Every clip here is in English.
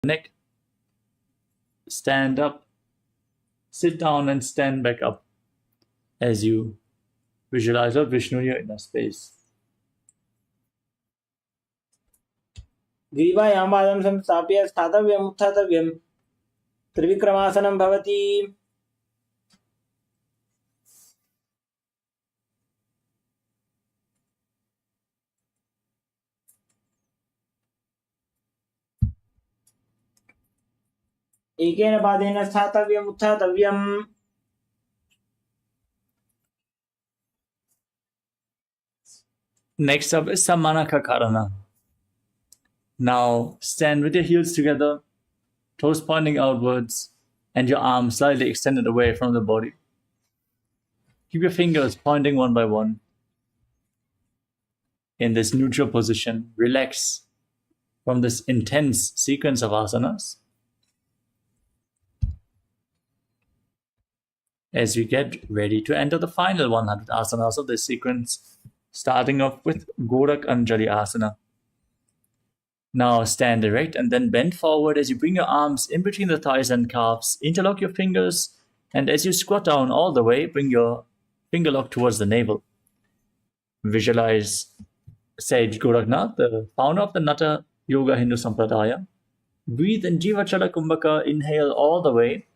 neck. Stand up. Sit down and stand back up as you visualize Lord Vishnu in your inner space. ग्रीवायां पादं संस्थाप्य स्थातव्यम् उत्थातव्यम् त्रिविक्रमासनं भवति. एकेन पादेन स्थातव्यम् उत्थातव्यम्. Next up is Samanaka Karana. Now stand with your heels together, toes pointing outwards, and your arms slightly extended away from the body. Keep your fingers pointing one by one. In this neutral position, relax from this intense sequence of asanas. As we get ready to enter the final 100 asanas of this sequence, starting off with Gorak Anjali Asana. Now stand erect and then bend forward as you bring your arms in between the thighs and calves. Interlock your fingers, and as you squat down all the way, bring your finger lock towards the navel. Visualize Sage Goraknath, the founder of the Nata Yoga Hindu Sampradaya. Breathe in Jivachala Kumbhaka, inhale all the way,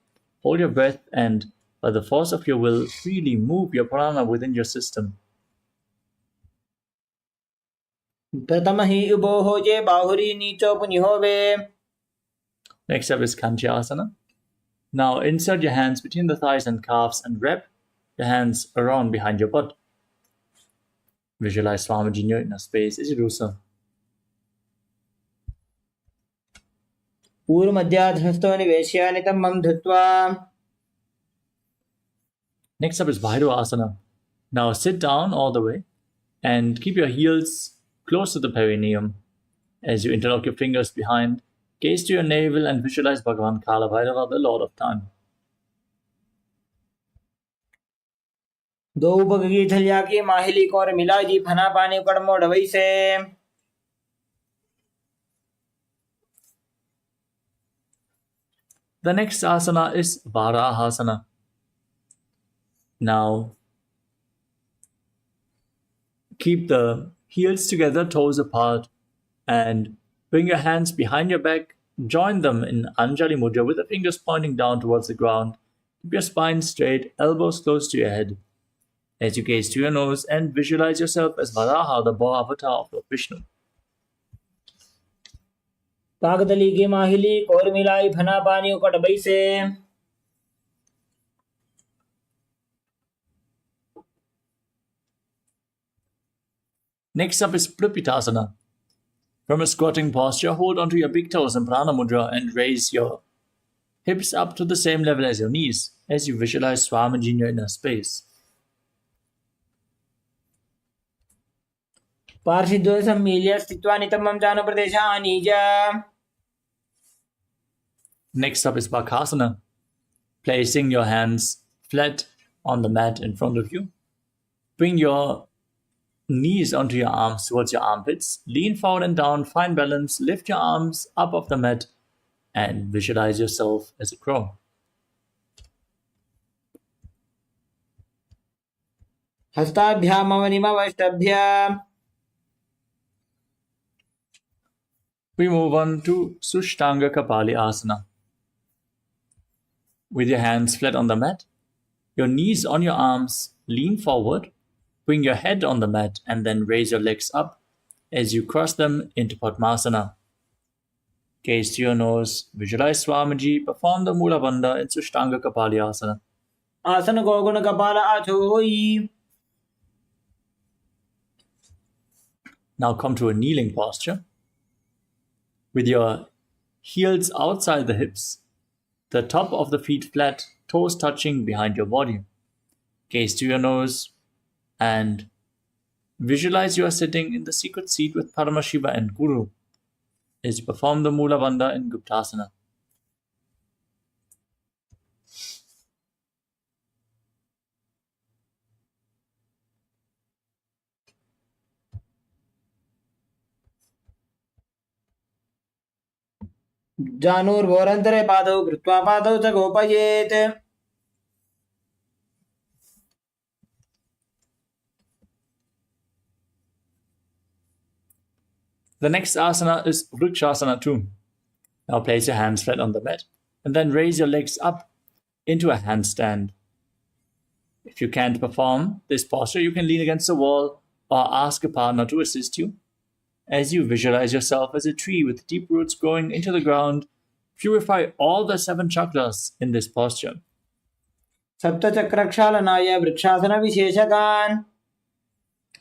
hold your breath, and by the force of your will, freely move your prana within your system. प्रथमहि उभो J बाहुरी नीचो पुनिहोवे. Next up is Kanchi Asana. Now insert your hands between the thighs and calves and wrap your hands around behind your butt. Visualize Swamiji in your inner space as you do so. पूर्व मध्याधस्तो निवेश्य नितम्बं धृत्वा. Next up is Bhairava Asana. Now sit down all the way and keep your heels close to the perineum. As you interlock your fingers behind, gaze to your navel and visualize Bhagavan Kala Bhairava, the Lord of Time. दो बगगी थलिया की माहिली core मिला जी फना पानी कड़मो डवई से. The next asana is Varahasana. Now keep the heels together, toes apart, and bring your hands behind your back. Join them in Anjali Mudra with the fingers pointing down towards the ground. Keep your spine straight, elbows close to your head. As you gaze to your nose and visualize yourself as Varaha, the boar avatar of Lord Vishnu. कागदली की माहिली core मिलाई फना पानी कड़बई से. Next up is Prapitasana. From a squatting posture, hold onto your big toes in Prana Mudra and raise your hips up to the same level as your knees as you visualize Swamiji in your inner space. पार्षिद्वय सम्मील्य स्थित्वा नितम्बं जानु प्रदेशानीज. Next up is Bakasana. Placing your hands flat on the mat in front of you. Bring your knees onto your arms towards your armpits. Lean forward and down, find balance. Lift your arms up off the mat and visualize yourself as a crow. हस्ताभ्यामवनिमवष्टभ्य. We move on to Sushtanga Kapali Asana. With your hands flat on the mat, your knees on your arms, lean forward, bring your head on the mat, and then raise your legs up as you cross them into Padmasana. Gaze to your nose, visualize Swamiji, perform the Mula Bandha in Sushtanga Kapali Asana. आसन गोगुण कपाल आचोई. Now come to a kneeling posture. With your heels outside the hips, the top of the feet flat, toes touching behind your body. Gaze to your nose and visualize you are sitting in the secret seat with Paramashiva and Guru as you perform the Mula Bandha in Guptasana. जानुर्भोरन्तरे पादौ कृत्वा पादौ च गोपयेत्। The next asana is Vrikshasana 2. Now place your hands flat on the mat and then raise your legs up into a handstand. If you can't perform this posture, you can lean against the wall or ask a partner to assist you. As you visualize yourself as a tree with deep roots growing into the ground, purify all the 7 chakras in this posture. सप्तचक्रक्षालनाय वृक्षासनविशेषकान्।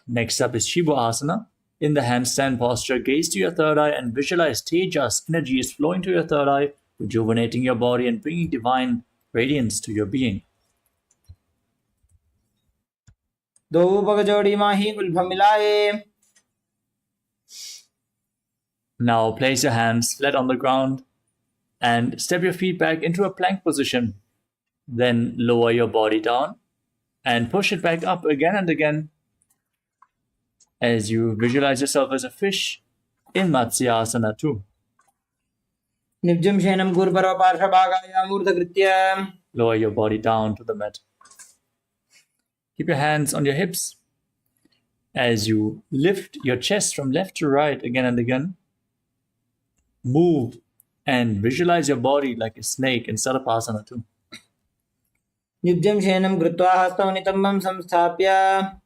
Next up is Shiva Asana. In the handstand posture, gaze to your third eye and visualize Tejas energy is flowing to your third eye, rejuvenating your body and bringing divine radiance to your being. दो पगजोड़ी माही गुल्फम मिलाए। Now place your hands flat on the ground and step your feet back into a plank position. Then lower your body down and push it back up again and again as you visualize yourself as a fish in Matsyasana 2. निब्जं शयनं गुरुपरो पार्श्वभागाय मूर्धकृत्य। Lower your body down to the mat. Keep your hands on your hips as you lift your chest from left to right again and again. Move and visualize your body like a snake in Sadashiva 2. निब्जं शयनं कृत्वा हस्तौ नितम्बं संस्थाप्य।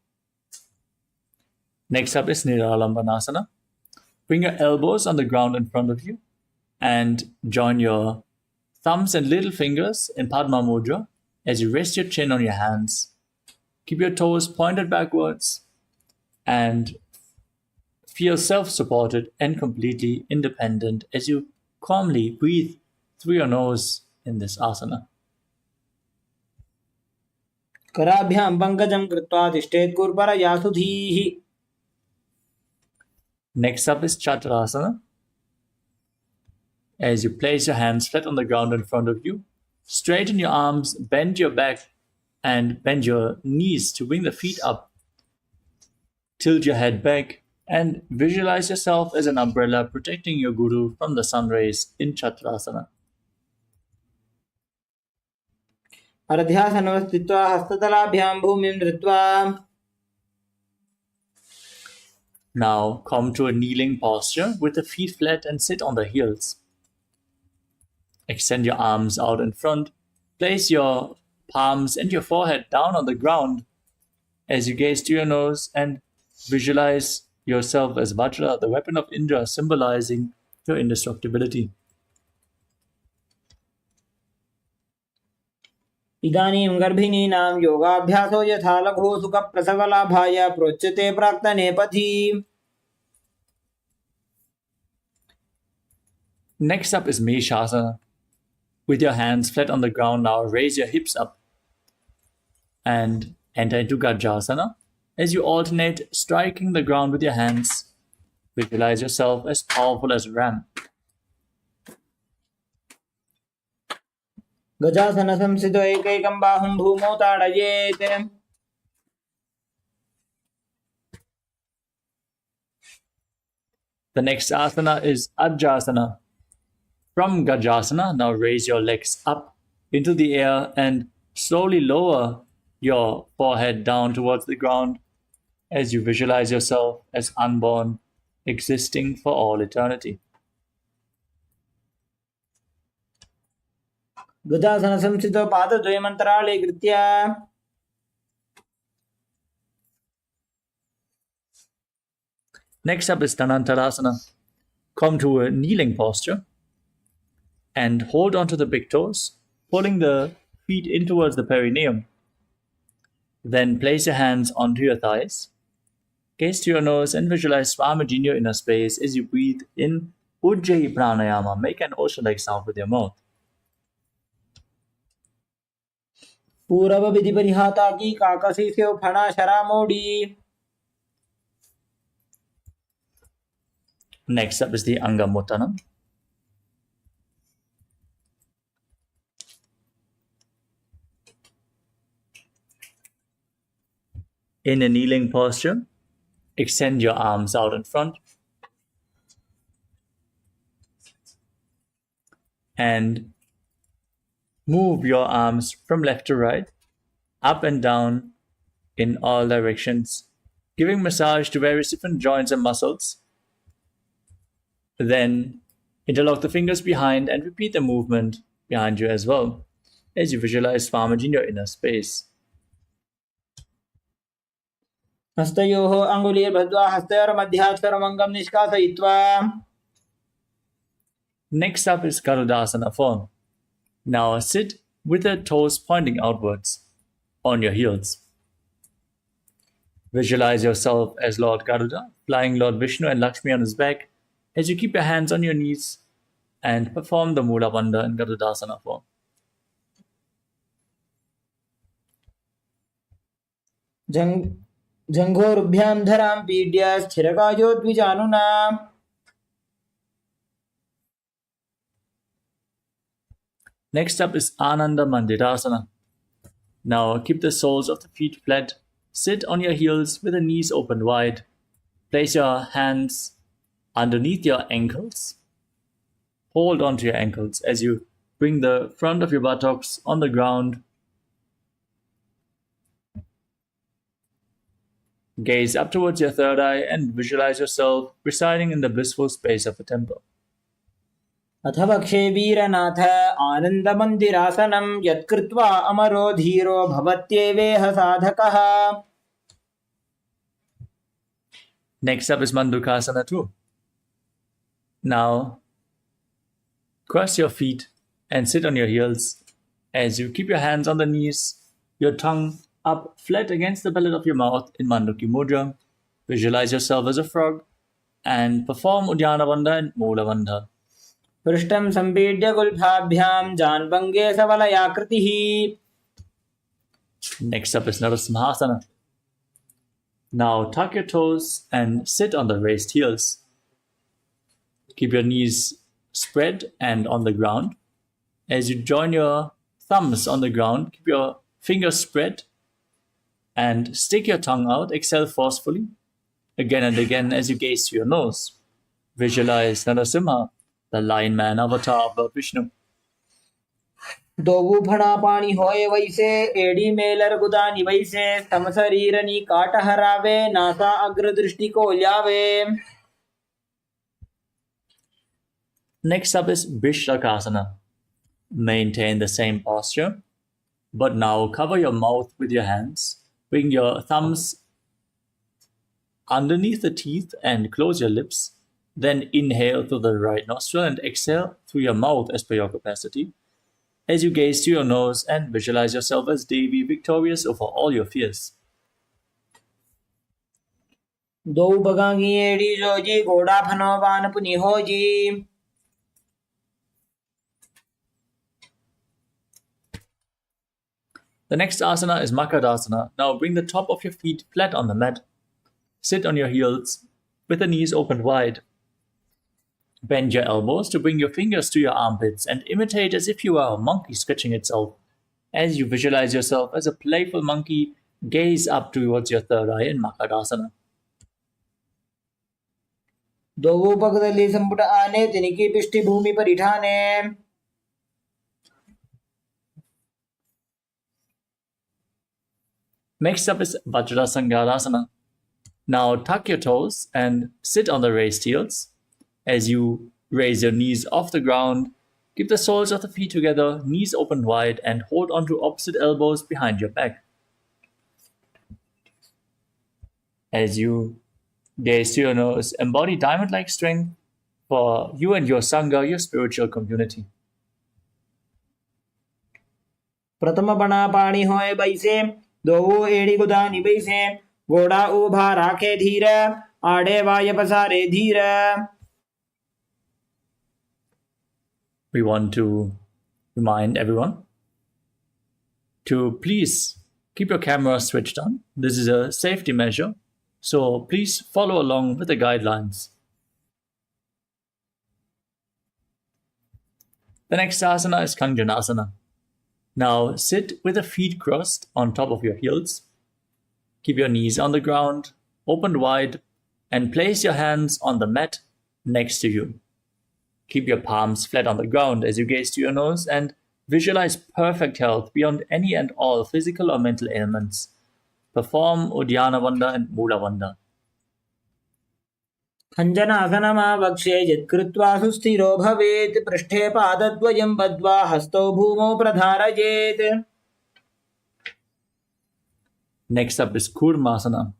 Next up is Niralambanasana. Bring your elbows on the ground in front of you and join your thumbs and little fingers in Padma Mudra as you rest your chin on your hands. Keep your toes pointed backwards and feel self-supported and completely independent as you calmly breathe through your nose in this asana. कराभ्यां पंकजं कृत्वा तिष्ठेत् गुरुपरयासु धीः। Next up is Shat Darshana. As you place your hands flat on the ground in front of you, straighten your arms, bend your back, and bend your knees to bring the feet up. Tilt your head back and visualize yourself as an umbrella protecting your guru from the sun rays in Chaturasana. अर्ध्यासनं स्थित्वा हस्ततलाभ्यां भूमिं धृत्वा। Now come to a kneeling posture with the feet flat and sit on the heels. Extend your arms out in front. Place your palms and your forehead down on the ground as you gaze to your nose and visualize yourself as Vajra, the weapon of Indra, symbolizing your indestructibility. इदानीं गर्भिणीनां योगाभ्यासो यथा लघु सुखप्रसवलाभाय प्रोच्यते प्राक्तनेपथि। Next up is Meshasana. With your hands flat on the ground now, raise your hips up and enter into Gajasana. As you alternate striking the ground with your hands, visualize yourself as powerful as a ram. गजासन संसितो एकैकं बाहुं भूमौ ताडयेत्। The next asana is Ajjasana. From Gajasana, now raise your legs up into the air and slowly lower your forehead down towards the ground as you visualize yourself as unborn, existing for all eternity. गजासन संसितो पादद्वयमन्तराळे कृत्य। Next up is Dhanantarasana. Come to a kneeling posture and hold onto the big toes, pulling the feet in towards the perineum. Then place your hands onto your thighs. Gaze to your nose and visualize Swamiji in your inner space as you breathe in Ujjayi Pranayama. Make an ocean-like sound with your mouth. पूरव विधि परिहाता की काकसी से फणा शरा मोड़ी। Next up is the Angamuttanam. In a kneeling posture, extend your arms out in front. And move your arms from left to right, up and down in all directions, giving massage to various different joints and muscles. Then interlock the fingers behind and repeat the movement behind you as well as you visualize Swamiji in your inner space. हस्तयोः अङ्गुलीर्बद्ध्वा हस्तयोर्मध्यात्करमङ्गं निष्कासयित्वा. Next up is Garudasana form. Now sit with the toes pointing outwards on your heels. Visualize yourself as Lord Garuda, flying Lord Vishnu and Lakshmi on his back as you keep your hands on your knees and perform the Mula Bandha in Garudasana form. जङ्घोरुभ्यां धरां पीड्य स्थिरकायो द्विजानुना. Next up is Ananda Mandirasana. Now keep the soles of the feet flat. Sit on your heels with the knees open wide. Place your hands underneath your ankles. Hold onto your ankles as you bring the front of your buttocks on the ground. Gaze up towards your third eye and visualize yourself residing in the blissful space of a temple. अथ वक्षे वीरनाथ आनन्दमन्दिरासनं यत्कृत्वा अमरो धीरो भवत्येवेह साधकः. Next up is Mandukasana too. Now, cross your feet and sit on your heels as you keep your hands on the knees, your tongue up flat against the palate of your mouth in Manduki Mudra. Visualize yourself as a frog and perform Uddiyana Bandha and Mula Bandha. पृष्ठं सम्पीड्य गुल्फाभ्यां जान्भङ्गे सबलयाकृतिः. Next up is Narasimhasana. Now tuck your toes and sit on the raised heels. Keep your knees spread and on the ground. As you join your thumbs on the ground, keep your fingers spread and stick your tongue out. Exhale forcefully again and again as you gaze to your nose. Visualize Narasimha, the lion man avatar of Lord Vishnu. दोवु फणा पाणी होए वैसे AD Mailer गुदानी वैसे समशरीरनी काटहरावे NASA अग्रदृष्टि को ल्यावे. Next up is Vishlakasana. Maintain the same posture, but now cover your mouth with your hands. Bring your thumbs underneath the teeth and close your lips. Then inhale through the right nostril and exhale through your mouth as per your capacity. As you gaze to your nose and visualize yourself as Devi, victorious over all your fears. दो बगांगी AD Joji घोड़ा फनो बान पुनि होजी. The next asana is Makadasana. Now bring the top of your feet flat on the mat. Sit on your heels with the knees open wide. Bend your elbows to bring your fingers to your armpits and imitate as if you are a monkey stretching itself. As you visualize yourself as a playful monkey, gaze up towards your third eye in Makadasana. दोवु पगदली संपुट आने तिनिकी पिष्टि भूमि परिठाने. Next up is Vajrasangadasana. Now tuck your toes and sit on the raised heels. As you raise your knees off the ground, keep the soles of the feet together, knees open wide, and hold onto opposite elbows behind your back. As you gaze to your nose, embody diamond-like strength for you and your Sangha, your spiritual community. प्रथम बना पाणी होए वैसे दोवु AD गुदानी वैसे घोड़ा उभा राखे धीर आड़े वाय पसारे धीर. We want to remind everyone to please keep your camera switched on. This is a safety measure, so please follow along with the guidelines. The next asana is Kanjanasana. Now sit with the feet crossed on top of your heels. Keep your knees on the ground, opened wide, and place your hands on the mat next to you. Keep your palms flat on the ground as you gaze to your nose and visualize perfect health beyond any and all physical or mental ailments. Perform Uddiyana Vanda and Mula Vanda. खञ्जनासनमावक्ष्ये यत्कृत्वा सुस्थिरो भवेत् पृष्ठे पादद्वयं बद्ध्वा हस्तौ भूमौ प्रधारयेत्. Next up is Kurmasana.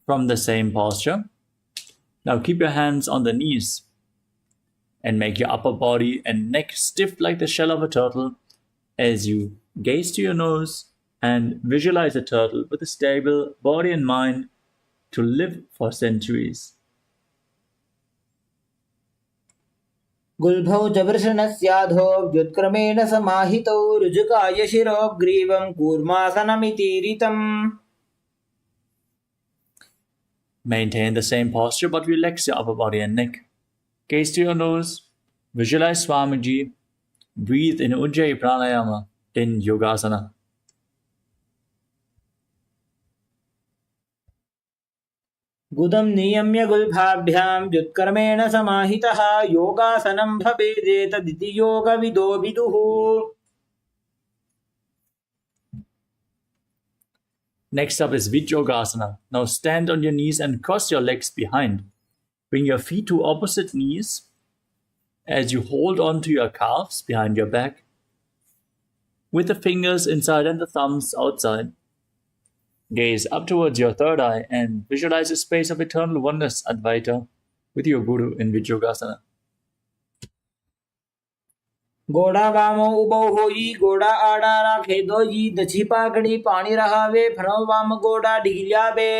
From the same posture, now keep your hands on the knees and make your upper body and neck stiff like the shell of a turtle as you gaze to your nose and visualize a turtle with a stable body and mind to live for centuries. गुल्भौ च वृषणस्याधो व्युत्क्रमेण समाहितौ ऋजुकाय शिरो ग्रीवं कूर्मासनमितीरितम्. Maintain the same posture but relax your upper body and neck. Gaze to your nose, visualize Swamiji, breathe in Ujjayi Pranayama in Yogasana. गुदं नियम्य गुल्भाभ्यां व्युत्क्रमेण समाहितः योगासनं भवेदेतदिति योगविदो विदुः. Next up is Vijyogasana. Now stand on your knees and cross your legs behind. Bring your feet to opposite knees as you hold on to your calves behind your back with the fingers inside and the thumbs outside. Gaze up towards your third eye and visualize a space of eternal oneness, Advaita, with your Guru in Vijyogasana. गोड़ा वामो उबौ होई गोड़ा आड़ा राखे दोई दछी पाकड़ी पानी रहावे फणो वाम गोड़ा ढिल्यावे.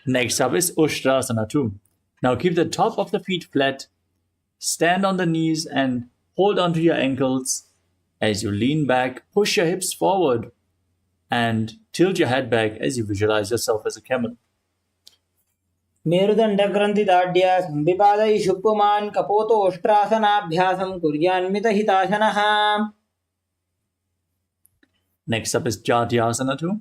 Next up is Ushtrasana 2. Now keep the top of the feet flat, stand on the knees and hold onto your ankles. As you lean back, push your hips forward and tilt your head back as you visualize yourself as a camel. मेरुदंड ग्रंथि दाढ्य संविपादयि शुप्पुमान् कपोतोष्ट्रासनाभ्यासं कुर्यान्मित हिताशनः. Next up is Jatyasana 2.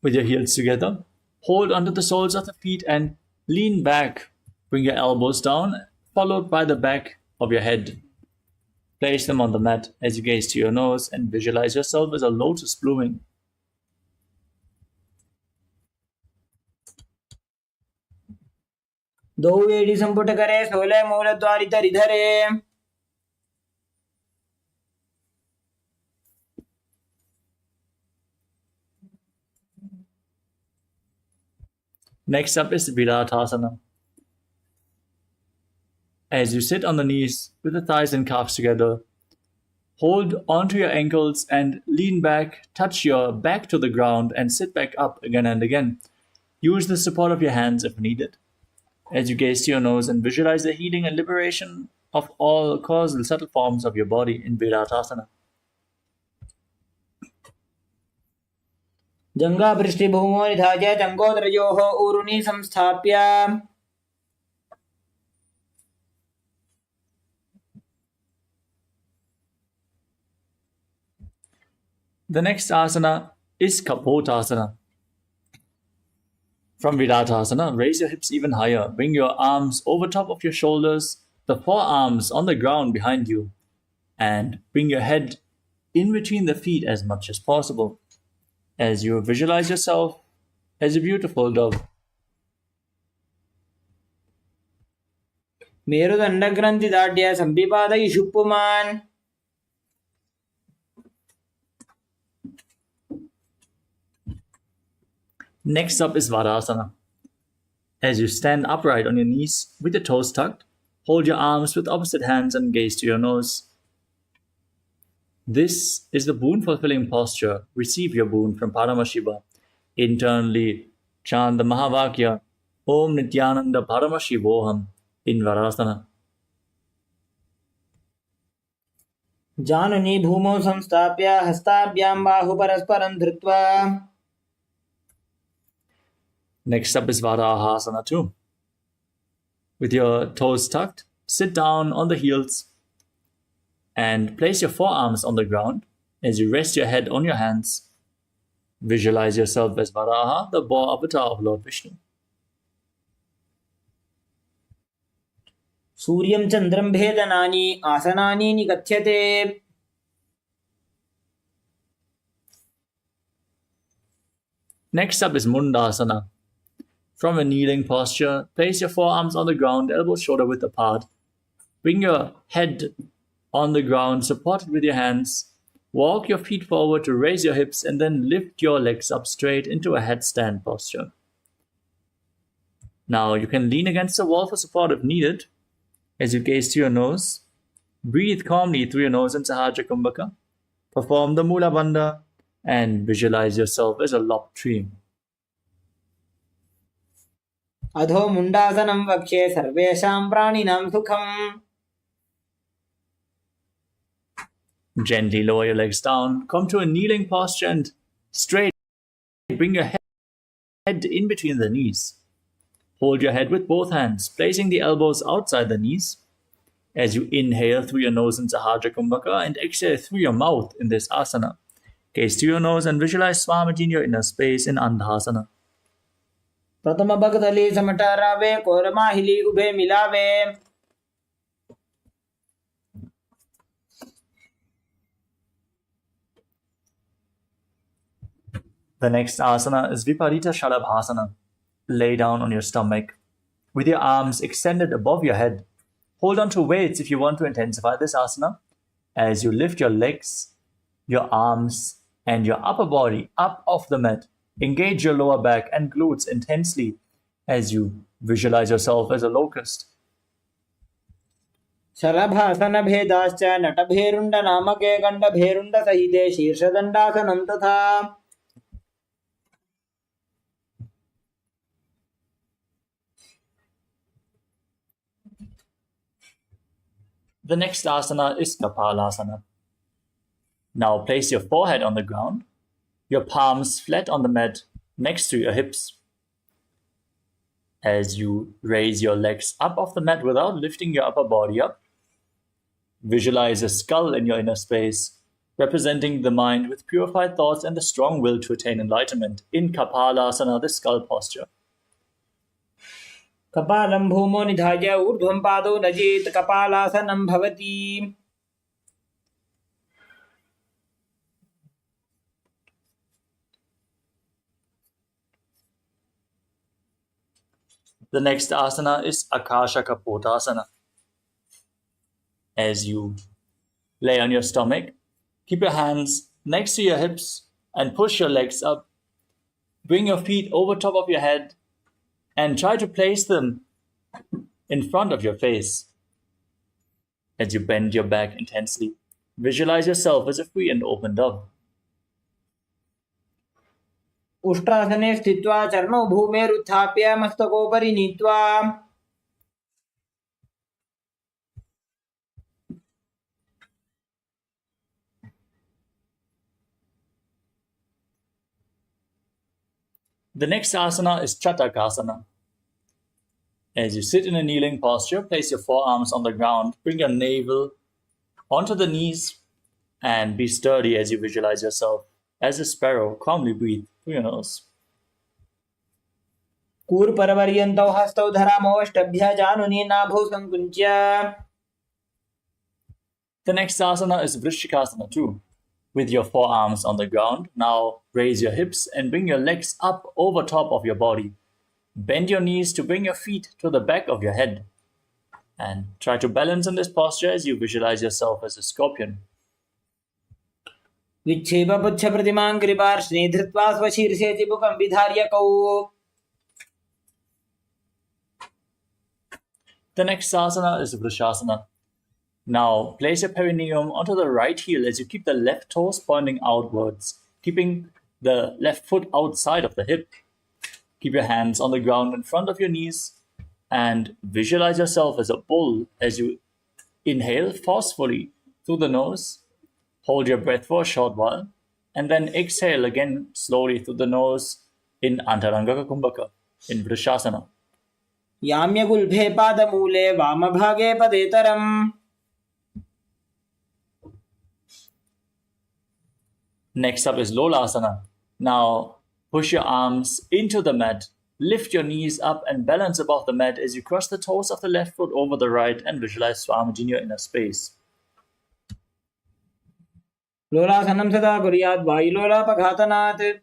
With your heels together, hold onto the soles of the feet and lean back. Bring your elbows down, followed by the back of your head. Place them on the mat as you gaze to your nose and visualize yourself as a lotus blooming. दो वेडी संपुट करे 16 मूल द्वारि धरे. Next up is Viratasana. As you sit on the knees with the thighs and calves together, hold onto your ankles and lean back, touch your back to the ground and sit back up again and again. Use the support of your hands if needed. As you gaze to your nose and visualize the healing and liberation of all causal subtle forms of your body in Viratasana. जंगा पृष्ठे भूमो निधाय जंगोदरयोः ऊरुनि संस्थाप्य. The next asana is Kapotasana. From Viratasana, raise your hips even higher. Bring your arms over top of your shoulders, the forearms on the ground behind you, and bring your head in between the feet as much as possible as you visualize yourself as a beautiful dove. मेरुदंड ग्रंथि दाढ्य संविपादयि शुप्पुमान्. Next up is Vadasana. As you stand upright on your knees with your toes tucked, hold your arms with opposite hands and gaze to your nose. This is the boon-fulfilling posture. Receive your boon from Paramashiva. Internally chant the Mahavakya. Om Nityananda Paramashivoham in Varasana. जानुनी भूमौ संस्थाप्य हस्ताभ्यां बाहु परस्परं धृत्वा. Next up is Varahasana too. With your toes tucked, sit down on the heels and place your forearms on the ground as you rest your head on your hands. Visualize yourself as Varaha, the boar avatar of Lord Vishnu. सूर्यं चन्द्रं भेदनानि आसनानि निकथ्यते. Next up is Mundasana. From a kneeling posture, place your forearms on the ground, elbows shoulder width apart. Bring your head on the ground, supported with your hands. Walk your feet forward to raise your hips and then lift your legs up straight into a headstand posture. Now you can lean against the wall for support if needed. As you gaze to your nose, breathe calmly through your nose in Sahasrara Kumbhaka. Perform the Mula Bandha and visualize yourself as a lopped tree. अधो मुण्डासनं वक्ष्ये सर्वेषां प्राणिनां सुखम्. Gently lower your legs down, come to a kneeling posture and straight bring your head in between the knees. Hold your head with both hands, placing the elbows outside the knees. As you inhale through your nose in Sahasrara Kumbhaka and exhale through your mouth in this asana. Gaze to your nose and visualize Swamiji in your inner space in Andhasana. प्रथम भगतली समटरावे कोरमाहिली उभे मिलावे. The next asana is Viparita Shalabhasana. Lay down on your stomach with your arms extended above your head. Hold on to weights if you want to intensify this asana. As you lift your legs, your arms, and your upper body up off the mat, engage your lower back and glutes intensely as you visualize yourself as a locust. शलभासन भेदाश्च नटभेरुण्ड नामके गण्डभेरुण्ड सहिते शीर्षदण्डासनं तथा. The next asana is Kapalasana. Now place your forehead on the ground, your palms flat on the mat next to your hips. As you raise your legs up off the mat without lifting your upper body up, visualize a skull in your inner space, representing the mind with purified thoughts and the strong will to attain enlightenment in Kapalasana, the skull posture. कपालं भूमौ निधाय ऊर्ध्वं पादौ नजेत् कपालासनं भवति. The next asana is Akasha Kapotasana. As you lay on your stomach, keep your hands next to your hips and push your legs up. Bring your feet over top of your head and try to place them in front of your face. As you bend your back intensely, visualize yourself as a free and open dove. उष्ट्रासने स्थित्वा चरणौ भूमेरुत्थाप्य मस्तकोपरि नीत्वा. The next asana is Chatakasana. As you sit in a kneeling posture, place your forearms on the ground, bring your navel onto the knees, and be sturdy as you visualize yourself as a sparrow. Calmly breathe through your nose. कूर्परपर्यन्तौ हस्तौ धरामोऽष्टभ्य जानुनी नाभौ संकुञ्च्य. The next asana is Vrishikasana too. With your forearms on the ground, now raise your hips and bring your legs up over top of your body. Bend your knees to bring your feet to the back of your head. And try to balance in this posture as you visualize yourself as a scorpion. विच्छेप पुच्छ प्रतिमां कृपार्ष्णे धृत्वा स्वशीर्षे चिबुकं विधार्य कौ. The next asana is Vrishasana. Now place your perineum onto the right heel as you keep the left toes pointing outwards, keeping the left foot outside of the hip. Keep your hands on the ground in front of your knees and visualize yourself as a bull as you inhale forcefully through the nose, hold your breath for a short while, and then exhale again slowly through the nose in Antaranga Kumbhaka, in Vrishasana. याम्यगुल्भे पादमूले वामभागे पदेतरम्. Next up is Lolasana. Now push your arms into the mat, lift your knees up and balance above the mat as you cross the toes of the left foot over the right and visualize Swamiji in your inner space. लोलासनं सदा कुर्यात् वायुलोलापघातनात्.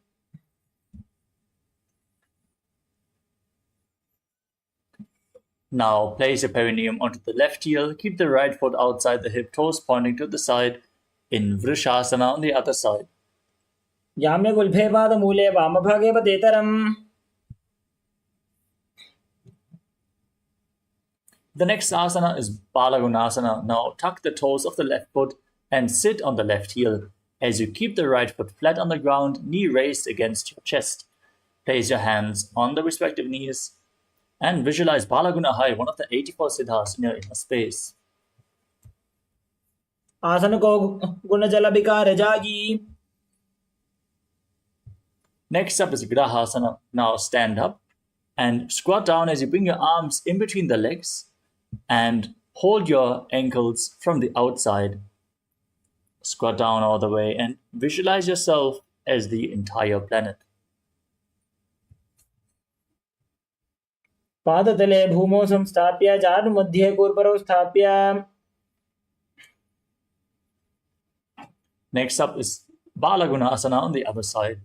Now place your perineum onto the left heel, keep the right foot outside the hip, toes pointing to the side in Vrishasana on the other side. याम्यगुल्भे पादमूले वामभागे पदेतरम्. The next asana is Balagunasana. Now tuck the toes of the left foot and sit on the left heel as you keep the right foot flat on the ground, knee raised against your chest. Place your hands on the respective knees and visualize Balaguna High, one of the 84 siddhas in your inner space. आसन को गुण जल विकार जागी. Next up is Grahasana. Now stand up and squat down as you bring your arms in between the legs and hold your ankles from the outside. Squat down all the way and visualize yourself as the entire planet. पादतले भूमौ संस्थाप्य चारुमध्ये कूर्परौ स्थाप्य. Next up is Balagunasana on the other side.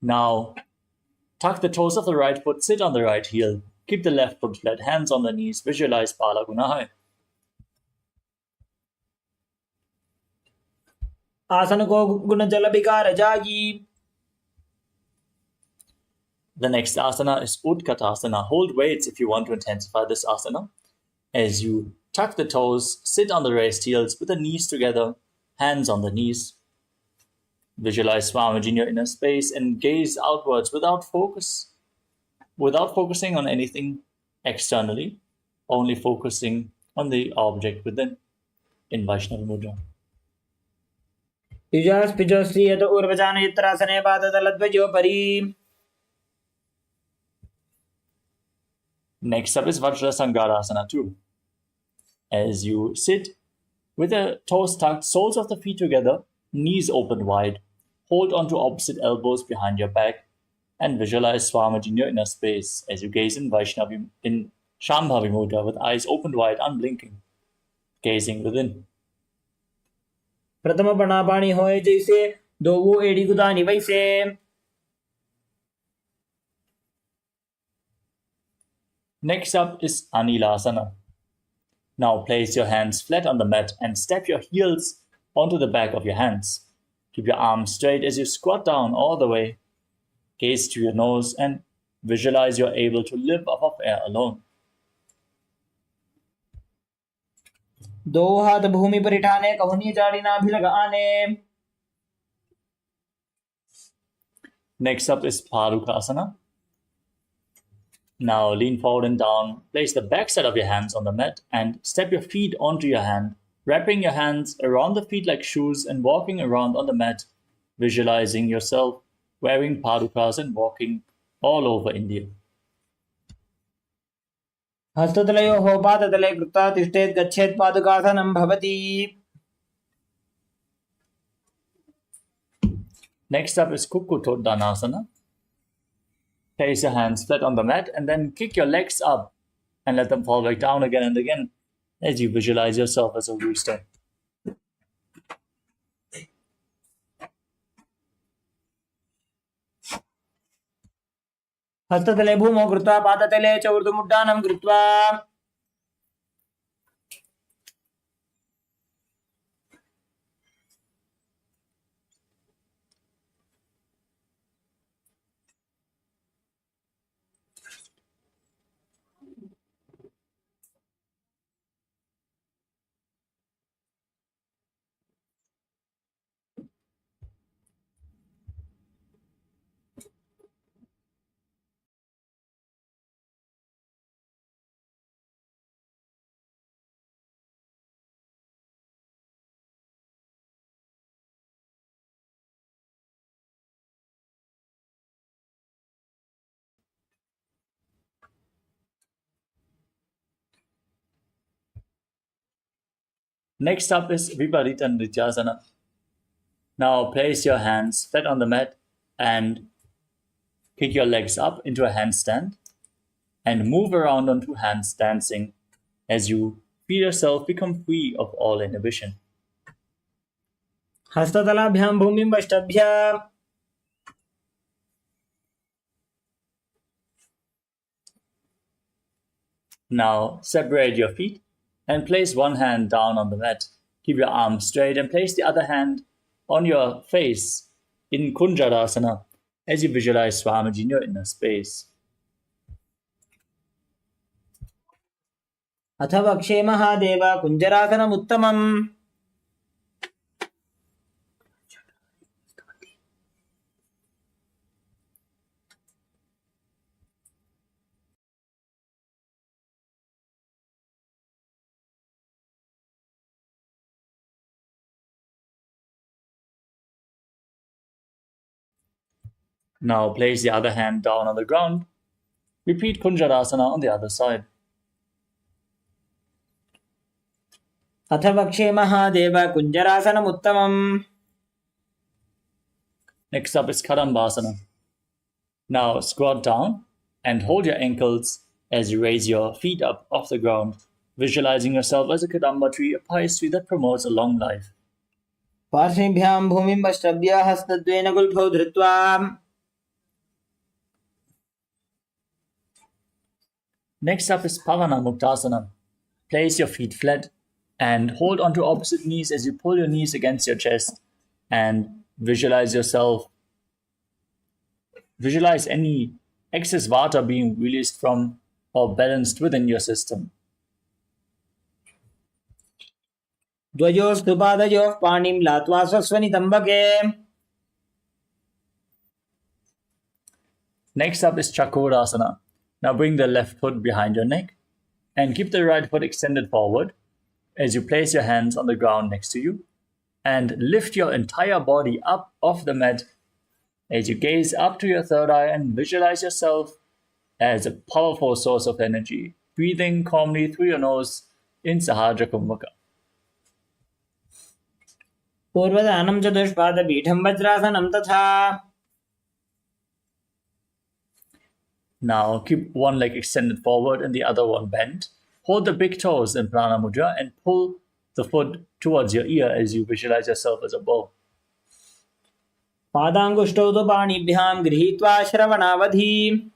Now tuck the toes of the right foot, sit on the right heel, keep the left foot flat, hands on the knees, visualize Balaguna. आसन को गुण जल विकार जागी. The next asana is Utkatasana. Hold weights if you want to intensify this asana. As you tuck the toes, sit on the raised heels with the knees together, hands on the knees. Visualize Swamiji in your inner space and gaze outwards without focusing on anything externally, only focusing on the object within in Vaishnava Mudra. युजास् पिजोश्रियत ऊर्वजान यत्रासने पादतलध्वजोपरि. Next up is Vajrasangarasana too. As you sit with the toes tucked, soles of the feet together, knees open wide, hold onto opposite elbows behind your back, and visualize Swamiji in your inner space as you gaze in Vaishnavi in Shambhavi Mudra with eyes opened wide, unblinking, gazing within. प्रथम पणापाणी होए जैसे दोवो एड़ी गुदानी वैसे. Next up is Anilasana. Now place your hands flat on the mat and step your heels onto the back of your hands. Keep your arms straight as you squat down all the way. Gaze to your nose and visualize you're able to live off of air alone. दो हाथ भूमि पर उठाने कहुनी जाड़ी नाभि लगाने. Next up is Parukasana. Now lean forward and down. Place the back side of your hands on the mat and step your feet onto your hand, wrapping your hands around the feet like shoes and walking around on the mat, visualizing yourself wearing padukas and walking all over India. हस्ततलयोः पादतले कृत्वा तिष्ठेत् गच्छेत् पादुकासनं भवति. Next up is Kukkutoddanasana. Place your hands flat on the mat and then kick your legs up and let them fall back down again and again as you visualize yourself as a rooster. हस्ततले भूमौ कृत्वा पादतले च ऊर्ध्वमुड्डानं कृत्वा. Next up is Viparita Nrityasana. Now place your hands flat on the mat and kick your legs up into a handstand and move around on two hands dancing as you feel yourself become free of all inhibition. हस्ततलाभ्यां भूमिं वष्टभ्य Now separate your feet and place one hand down on the mat. Keep your arms straight and place the other hand on your face in Kunjarasana as you visualize Swamiji in your inner space. अथ वक्षे Mahadev कुञ्जरासनमुत्तमम् Now place the other hand down on the ground. Repeat Kunjarasana on the other side. अथ वक्षे Mahadev कुञ्जरासनमुत्तमम् Next up is Kadambasana. Now squat down and hold your ankles as you raise your feet up off the ground, visualizing yourself as a Kadamba tree, a pious tree that promotes a long life. पार्श्वेभ्यां भूमिं वष्टभ्य हस्तद्वयेन गुल्फौ धृत्वा Next up is Pavana Muktasana. Place your feet flat and hold onto opposite knees as you pull your knees against your chest and visualize any excess vata being released from or balanced within your system. द्वयोस्तु पादयोः पाणिं लात्वा स्वस्वनितम्बके Next up is Chakorasana. Now bring the left foot behind your neck and keep the right foot extended forward as you place your hands on the ground next to you and lift your entire body up off the mat as you gaze up to your third eye and visualize yourself as a powerful source of energy, breathing calmly through your nose in Sahajra Kumbhaka. पूर्वदानं चतुष्पादपीठं वज्रासनं तथा Now keep one leg extended forward and the other one bent. Hold the big toes in Prana Mudra and pull the foot towards your ear as you visualize yourself as a bow. पादाङ्गुष्ठौ तु पाणिभ्यां गृहीत्वा श्रवणावधि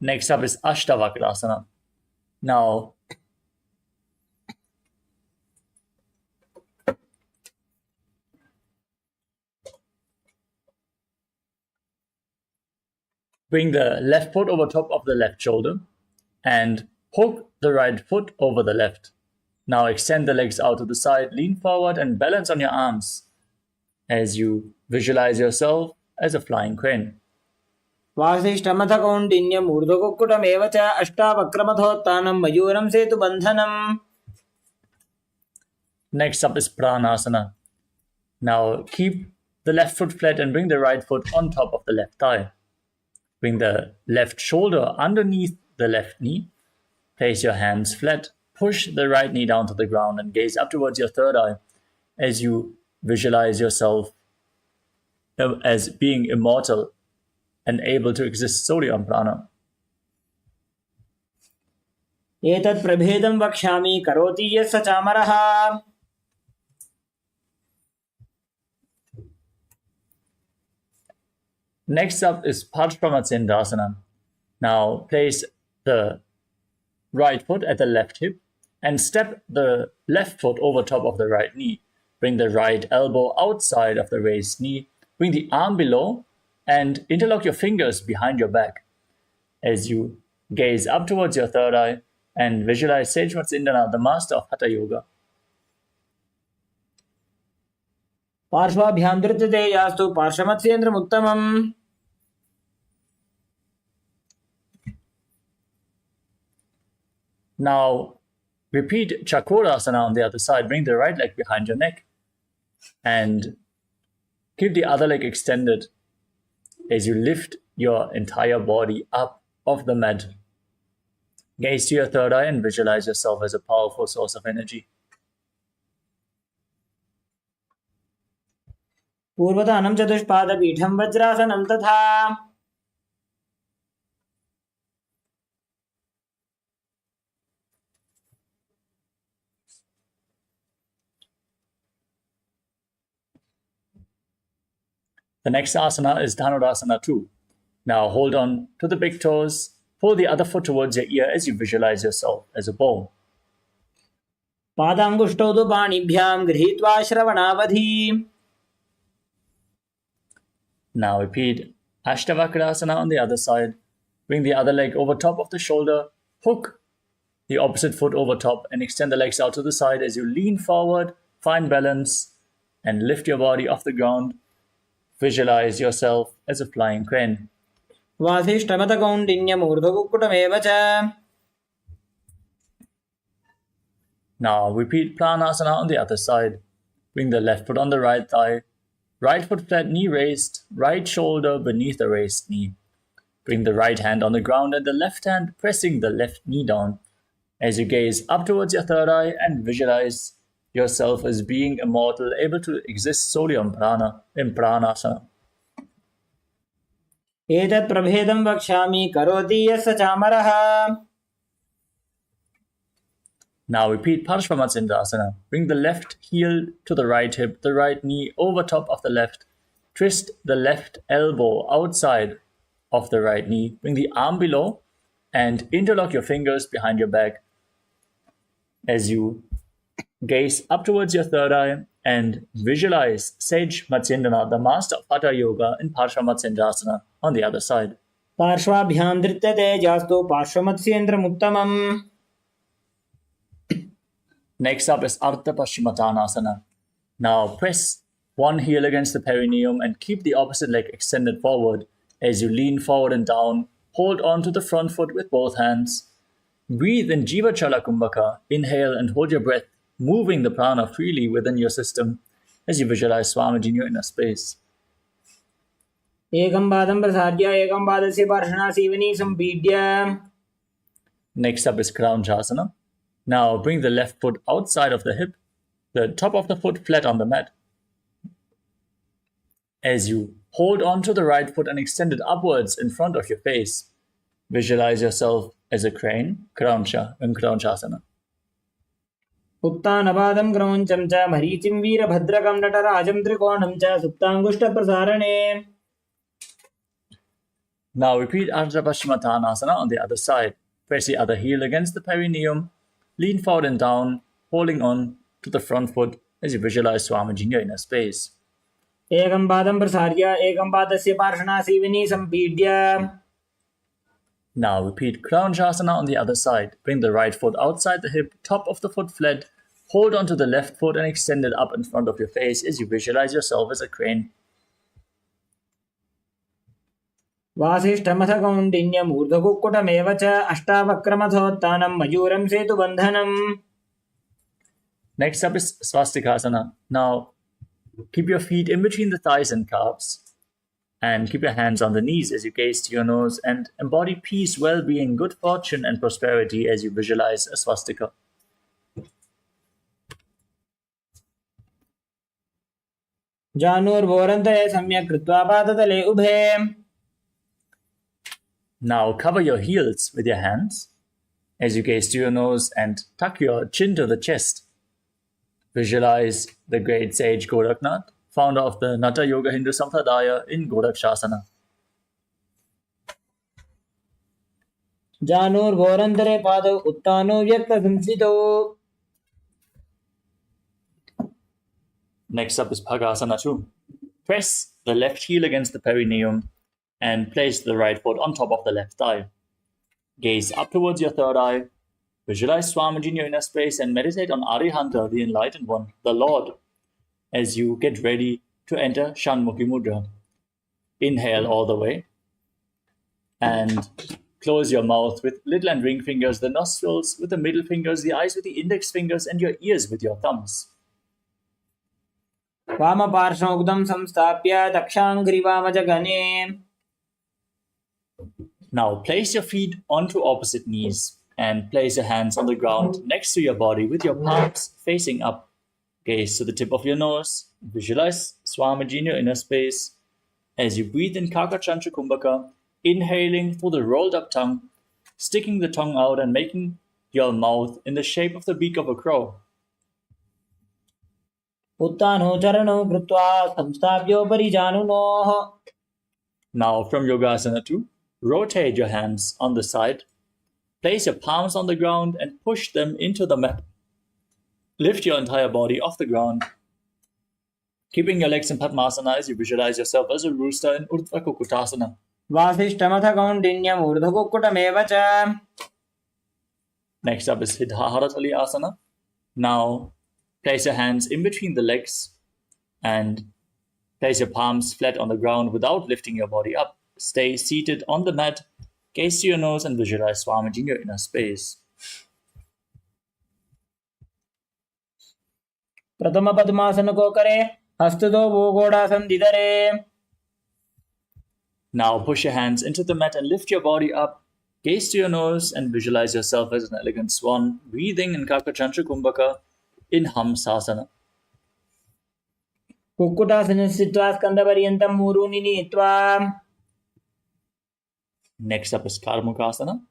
Next up is Ashtavakrasana. Now bring the left foot over top of the left shoulder and hook the right foot over the left. Now extend the legs out to the side, lean forward and balance on your arms as you visualize yourself as a flying crane. वासिष्ठमथ कौण्डिन्यम् ऊर्ध्वकुक्कुटमेव च अष्टावक्रमथोत्थानं मयूरं सेतुबन्धनम् Next up is Pranasana. Now keep the left foot flat and bring the right foot on top of the left thigh. Bring the left shoulder underneath the left knee. Place your hands flat. Push the right knee down to the ground and gaze up towards your third eye as you visualize yourself as being immortal and able to exist solely on prana. एतत् प्रभेदं वक्ष्यामि करोति यः स चामरः Next up is Padmatsindasana. Now place the right foot at the left hip and step the left foot over top of the right knee. Bring the right elbow outside of the raised knee. Bring the arm below and interlock your fingers behind your back as you gaze up towards your third eye and visualize Sage Matsindana, the master of Hatha Yoga. पार्श्वाभ्यां धृत्यते यास्तु पार्श्वमत्स्येन्द्रमुत्तमम् Now repeat Chakorasana on the other side. Bring the right leg behind your neck and keep the other leg extended as you lift your entire body up off the mat. Gaze to your third eye and visualize yourself as a powerful source of energy. पूर्वतानं चतुष्पादपीठं वज्रासनं तथा The next asana is Dhanurasana 2. Now hold on to the big toes, pull the other foot towards your ear as you visualize yourself as a bow. पादाङ्गुष्ठौ तु पाणिभ्यां गृहीत्वा श्रवणावधि. Now repeat Ashtavakrasana on the other side. Bring the other leg over top of the shoulder, hook the opposite foot over top and extend the legs out to the side as you lean forward, find balance, and lift your body off the ground. Visualize yourself as a flying crane. वासिष्ठमतकौण्डिन्यमूर्धकुक्कुटमेव च. Now repeat Pranasana on the other side. Bring the left foot on the right thigh, right foot flat, knee raised, right shoulder beneath the raised knee. Bring the right hand on the ground and the left hand pressing the left knee down as you gaze up towards your third eye and visualize yourself as being immortal, able to exist solely on prana, in pranasana. एतत् प्रभेदं वक्ष्यामि करोति यस्य चामरः. Now repeat Parshvamatsindasana. Bring the left heel to the right hip, the right knee over top of the left. Twist the left elbow outside of the right knee. Bring the arm below and interlock your fingers behind your back as you gaze up towards your third eye and visualize Sage Matsyendana, the master of Hatha Yoga, in Parshvamatsindasana on the other side. पार्श्वाभ्यां धृत्यते जास्तु पार्श्वमत्स्येन्द्रमुत्तमम्. Next up is Ardha Paschimottanasana. Now press one heel against the perineum and keep the opposite leg extended forward as you lean forward and down. Hold on to the front foot with both hands. Breathe in Jiva Chala Kumbhaka. Inhale and hold your breath, moving the prana freely within your system as you visualize Swamiji in your inner space. एकं पादं प्रसार्य एकं पादस्य पार्श्वनासीवनी सम्पीड्य. Next up is Kraunchasana. Now bring the left foot outside of the hip, the top of the foot flat on the mat. As you hold on to the right foot and extend it upwards in front of your face, visualize yourself as a crane, Krauncha, in Kraunchasana. उत्तानपादं क्रौञ्चं च मरीचिं वीरभद्रकं नटराजं त्रिकोणं च सुप्ताङ्गुष्ठप्रसारणे. Now repeat Ardha Paschimottanasana on the other side. Press the other heel against the perineum, lean forward and down, holding on to the front foot as you visualize Swamiji in your inner space. एकं पादं प्रसार्य एकं पादस्य पार्श्वनासीवनी सम्पीड्य. Now repeat Kraunchasana on the other side. Bring the right foot outside the hip, top of the foot flat. Hold on to the left foot and extend it up in front of your face as you visualize yourself as a crane. वासिष्ठमथकौण्डिन्यमूर्धकुक्कुटमेव च अष्टावक्रमथोत्थानं मयूरं सेतुबन्धनम्. Next up is Swastikasana. Now keep your feet in between the thighs and calves. And keep your hands on the knees as you gaze to your nose and embody peace, well-being, good fortune, and prosperity as you visualize a swastika. जानुर्वोरन्तरे सम्यक् कृत्वा पादतले उभे. Now cover your heels with your hands as you gaze to your nose and tuck your chin to the chest. Visualize the great sage Goraknath, founder of the Natha Yoga Hindu Sampradaya, in Gorakshasana. जानुर्वोरन्तरे पादौ उत्तानो व्यक्तसंस्थितौ. Next up is Bhagasana 2. Press the left heel against the perineum and place the right foot on top of the left thigh. Gaze up towards your third eye. Visualize Swamiji in your inner space and meditate on Arihanta, the enlightened one, the Lord, as you get ready to enter Shanmukhi Mudra. Inhale all the way and close your mouth with little and ring fingers, the nostrils with the middle fingers, the eyes with the index fingers, and your ears with your thumbs. वामपार्श्वमुग्धं संस्थाप्य दक्षाङ्घ्रिवामजगने. Now place your feet onto opposite knees and place your hands on the ground next to your body with your palms facing up. Gaze to the tip of your nose. Visualize Swamiji in your inner space. As you breathe in Kakachantra Kumbhaka, inhaling through the rolled up tongue, sticking the tongue out and making your mouth in the shape of the beak of a crow. Uttano charano krutva samstapyo parijanunoh. Now from Yogasana 2, rotate your hands on the side. Place your palms on the ground and push them into the mat. Lift your entire body off the ground. Keeping your legs in Padmasana as you visualize yourself as a rooster in Urdhva Kukutasana. Vasishtamata kaundinyam urdhakukutameva cha. Next up is Hidhaharatali Asana. Now place your hands in between the legs and place your palms flat on the ground without lifting your body up. Stay seated on the mat. Gaze to your nose and visualize Swamiji in your inner space. Pratama Padmasana ko kare, hastado wo godasan didare. Now push your hands into the mat and lift your body up. Gaze to your nose and visualize yourself as an elegant swan, breathing in Kakachantra Kumbhaka in Hamsasana. Kukkutasana sthitva skandaparyantam muruni nitva. Next up is Karmukasana.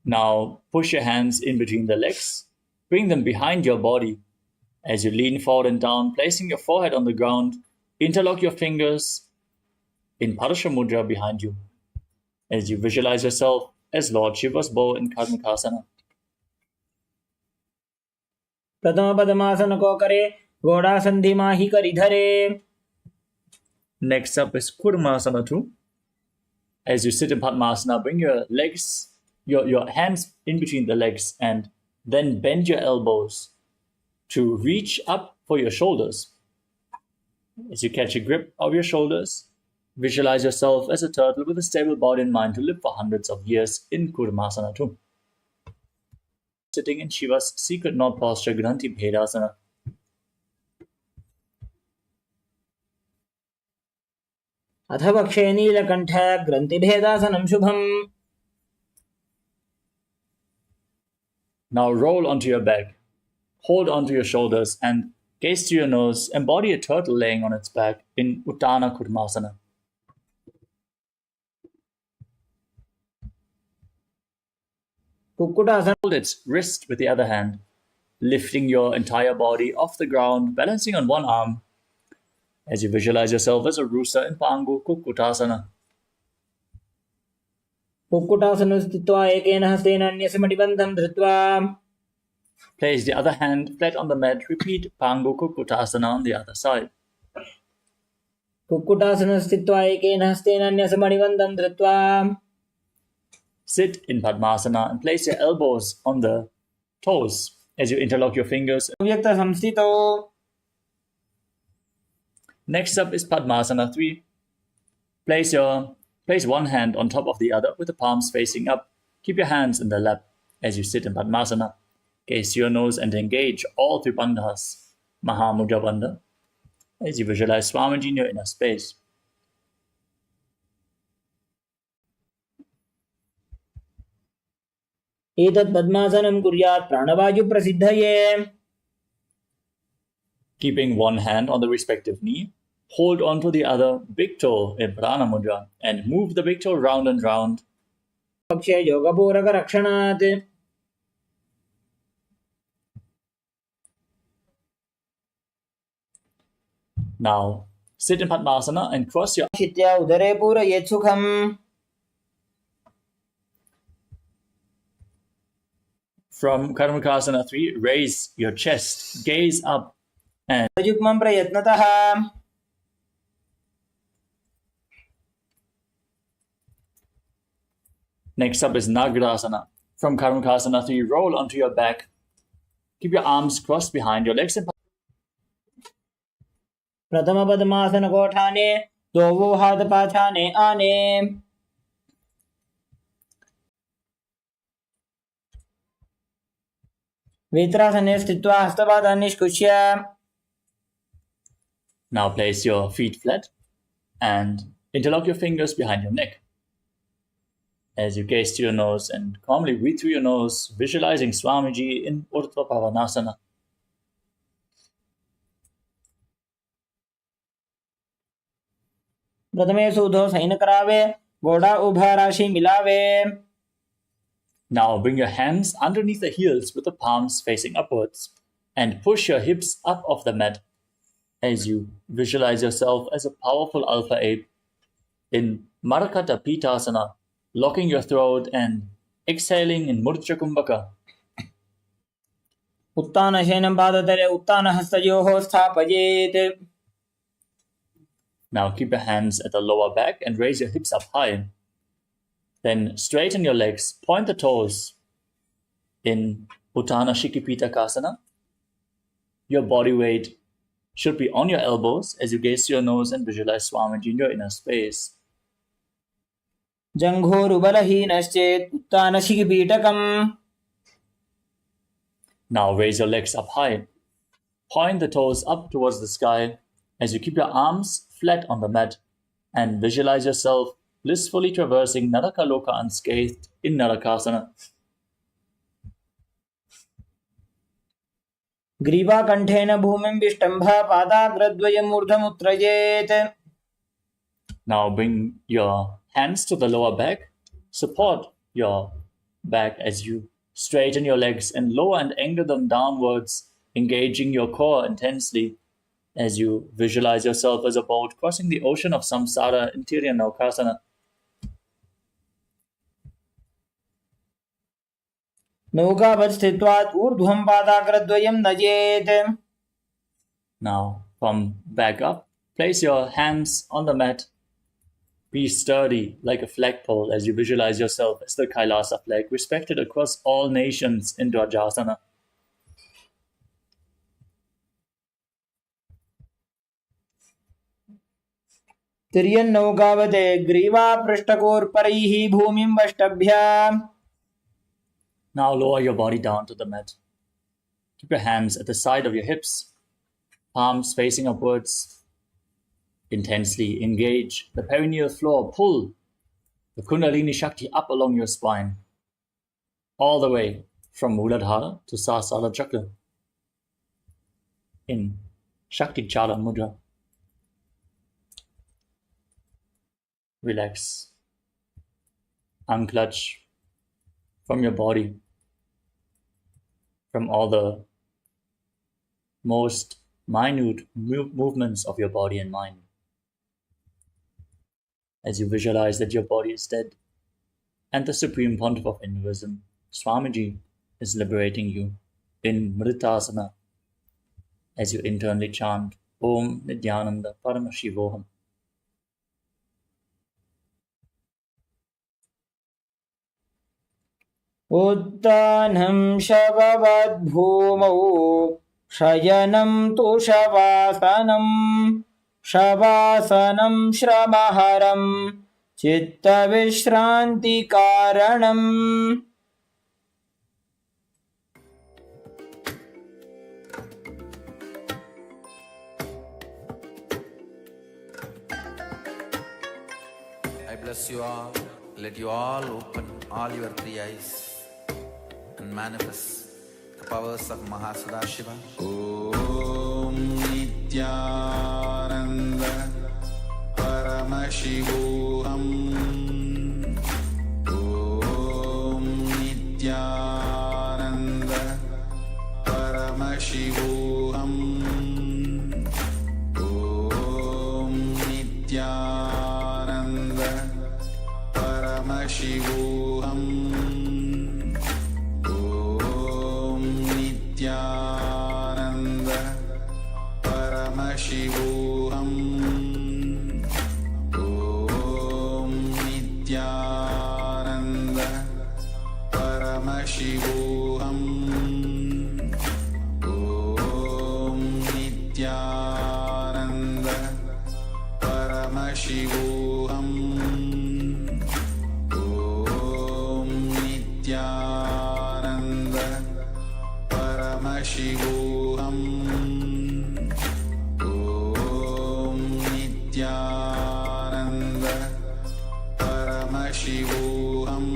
Now push your hands in between the legs. Bring them behind your body. As you lean forward and down, placing your forehead on the ground, interlock your fingers in Parasha Mudra behind you. As you visualize yourself as Lord Shiva's bow in Karmukasana. Pratama Padmasana ko kare, godasan dhimahi karidhare. Next up is Kurmasana 2. As you sit in Padmasana, bring your legs, your hands in between the legs and then bend your elbows to reach up for your shoulders. As you catch a grip of your shoulders, visualize yourself as a turtle with a stable body and mind to live for hundreds of years in Kurmasana 2. Sitting in Shiva's secret knot posture, Granthi Bhedasana. अथवक्षे Neelkanth ग्रन्थिभेदासनं Shubham. Now roll onto your back, hold onto your shoulders and gaze to your nose. Embody a turtle laying on its back in Uttana Kurmasana. Kukkutasana. Hold its wrist with the other hand, lifting your entire body off the ground, balancing on one arm. As you visualize yourself as a rooster in Pangu Kukkutasana. Kukkutasana sthitva ekena hastena anyasya madibandham dhritva. Place the other hand flat on the mat. Repeat Pangu Kukkutasana on the other side. Kukkutasana sthitva ekena hastena anyasya madibandham dhritva. Sit in Padmasana and place your elbows on the toes as you interlock your fingers. Vyakta samsthito. Next up is Padmasana 3. Place one hand on top of the other with the palms facing up. Keep your hands in the lap as you sit in Padmasana. Gaze to your nose and engage all three bandhas. Mahamudra Bandha. As you visualize Swamiji in your inner space. Etat Padmasanam kuryat pranavayu prasiddhaye. Keeping one hand on the respective knee, hold on to the other big toe in Prana Mudra and move the big toe round and round. Pakshe yogapuraka rakshanat. Now, sit in Padmasana and cross your Shitya udare purayet sukham. From Karmakasana 3, raise your chest, gaze up and Yukmam prayatnataha. next up is Nagrasana. From Karmakasana 3, roll onto your back. Keep your arms crossed behind your legs and Pratama Padmasana kothane, dovo hath pachane ane. Vitrasane sthitva hastapadan nishkushya. now place your feet flat and interlock your fingers behind your neck. As you gaze to your nose and calmly breathe through your nose, visualizing Swamiji in Urdhva Pavanasana. प्रथमे सूधो San करावे घोड़ा उभा राशि मिलावे. Now bring your hands underneath the heels with the palms facing upwards and push your hips up off the mat as you visualize yourself as a powerful alpha ape in Marakata Pitasana, locking your throat and exhaling in Murcha Kumbhaka. उत्तान शयनं पादतले उत्तान हस्तयोः स्थापयेत्. Now keep your hands at the lower back and raise your hips up high. Then straighten your legs, point the toes in Uttana Shikipitakasana. Your body weight should be on your elbows as you gaze to your nose and visualize Swamiji in your inner space. जङ्घोरुबलहीनश्चेत् उत्तानशिखिपीठकम्. Now raise your legs up high. Point the toes up towards the sky as you keep your arms flat on the mat and visualize yourself blissfully traversing Narakaloka unscathed in Narakasana. ग्रीवाकण्ठेन भूमिं विष्टम्भ पादाग्रद्वयम् ऊर्ध्वमुत्त्रयेत्. Now bring your hands to the lower back. Support your back as you straighten your legs and lower and angle them downwards, engaging your core intensely as you visualize yourself as a boat crossing the ocean of samsara in Tirya Naukasana. नौकावत् स्थित्वात् ऊर्ध्वं पादाग्रद्वयं नयेत्. Now come back up. Place your hands on the mat. Be sturdy like a flagpole as you visualize yourself as the KAILASA flag, respected across all nations in Dvajasana. तिर्यन्नौकावते ग्रीवापृष्ठकोर्परैः भूमिं वष्टभ्य. Now lower your body down to the mat. Keep your hands at the side of your hips, palms facing upwards. Intensely engage the perineal floor. Pull the Kundalini Shakti up along your spine, all the way from Muladhara to Sahasrara Chakra in Shakti Chala Mudra. Relax. Unclutch from your body, from all the most minute movements of your body and mind. As you visualize that your body is dead and the Supreme Pontiff of Hinduism, Swamiji, is liberating you in Mritasana as you internally chant Om Nidyananda Paramashivoham. उत्तानं शववद्भूमौ शयनं तु शवासनं. शवासनं श्रमहरं चित्तविश्रान्तिकारणम्. I bless you all. Let you all open all your three eyes and manifest the powers of Sadashiva. Om Nityananda Paramashivoham. Om Nityananda Paramashivoham. Om Nityananda Paramashivoham. Om Nityananda Paramashivoham. Om Nityananda Paramashivoham. Om Nityananda Paramashivoham. Om Nityananda Paramashivoham. Om Nityananda Paramashivoham.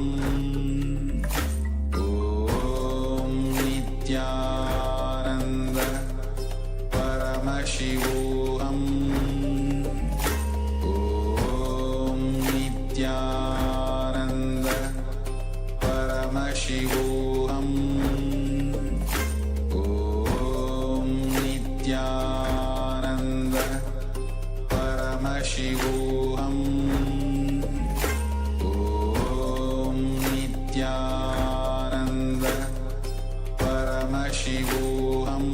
Nityananda Paramashivoham Om Nityananda Paramashivoham Om Nityananda Paramashivoham Om Nityananda Paramashivoham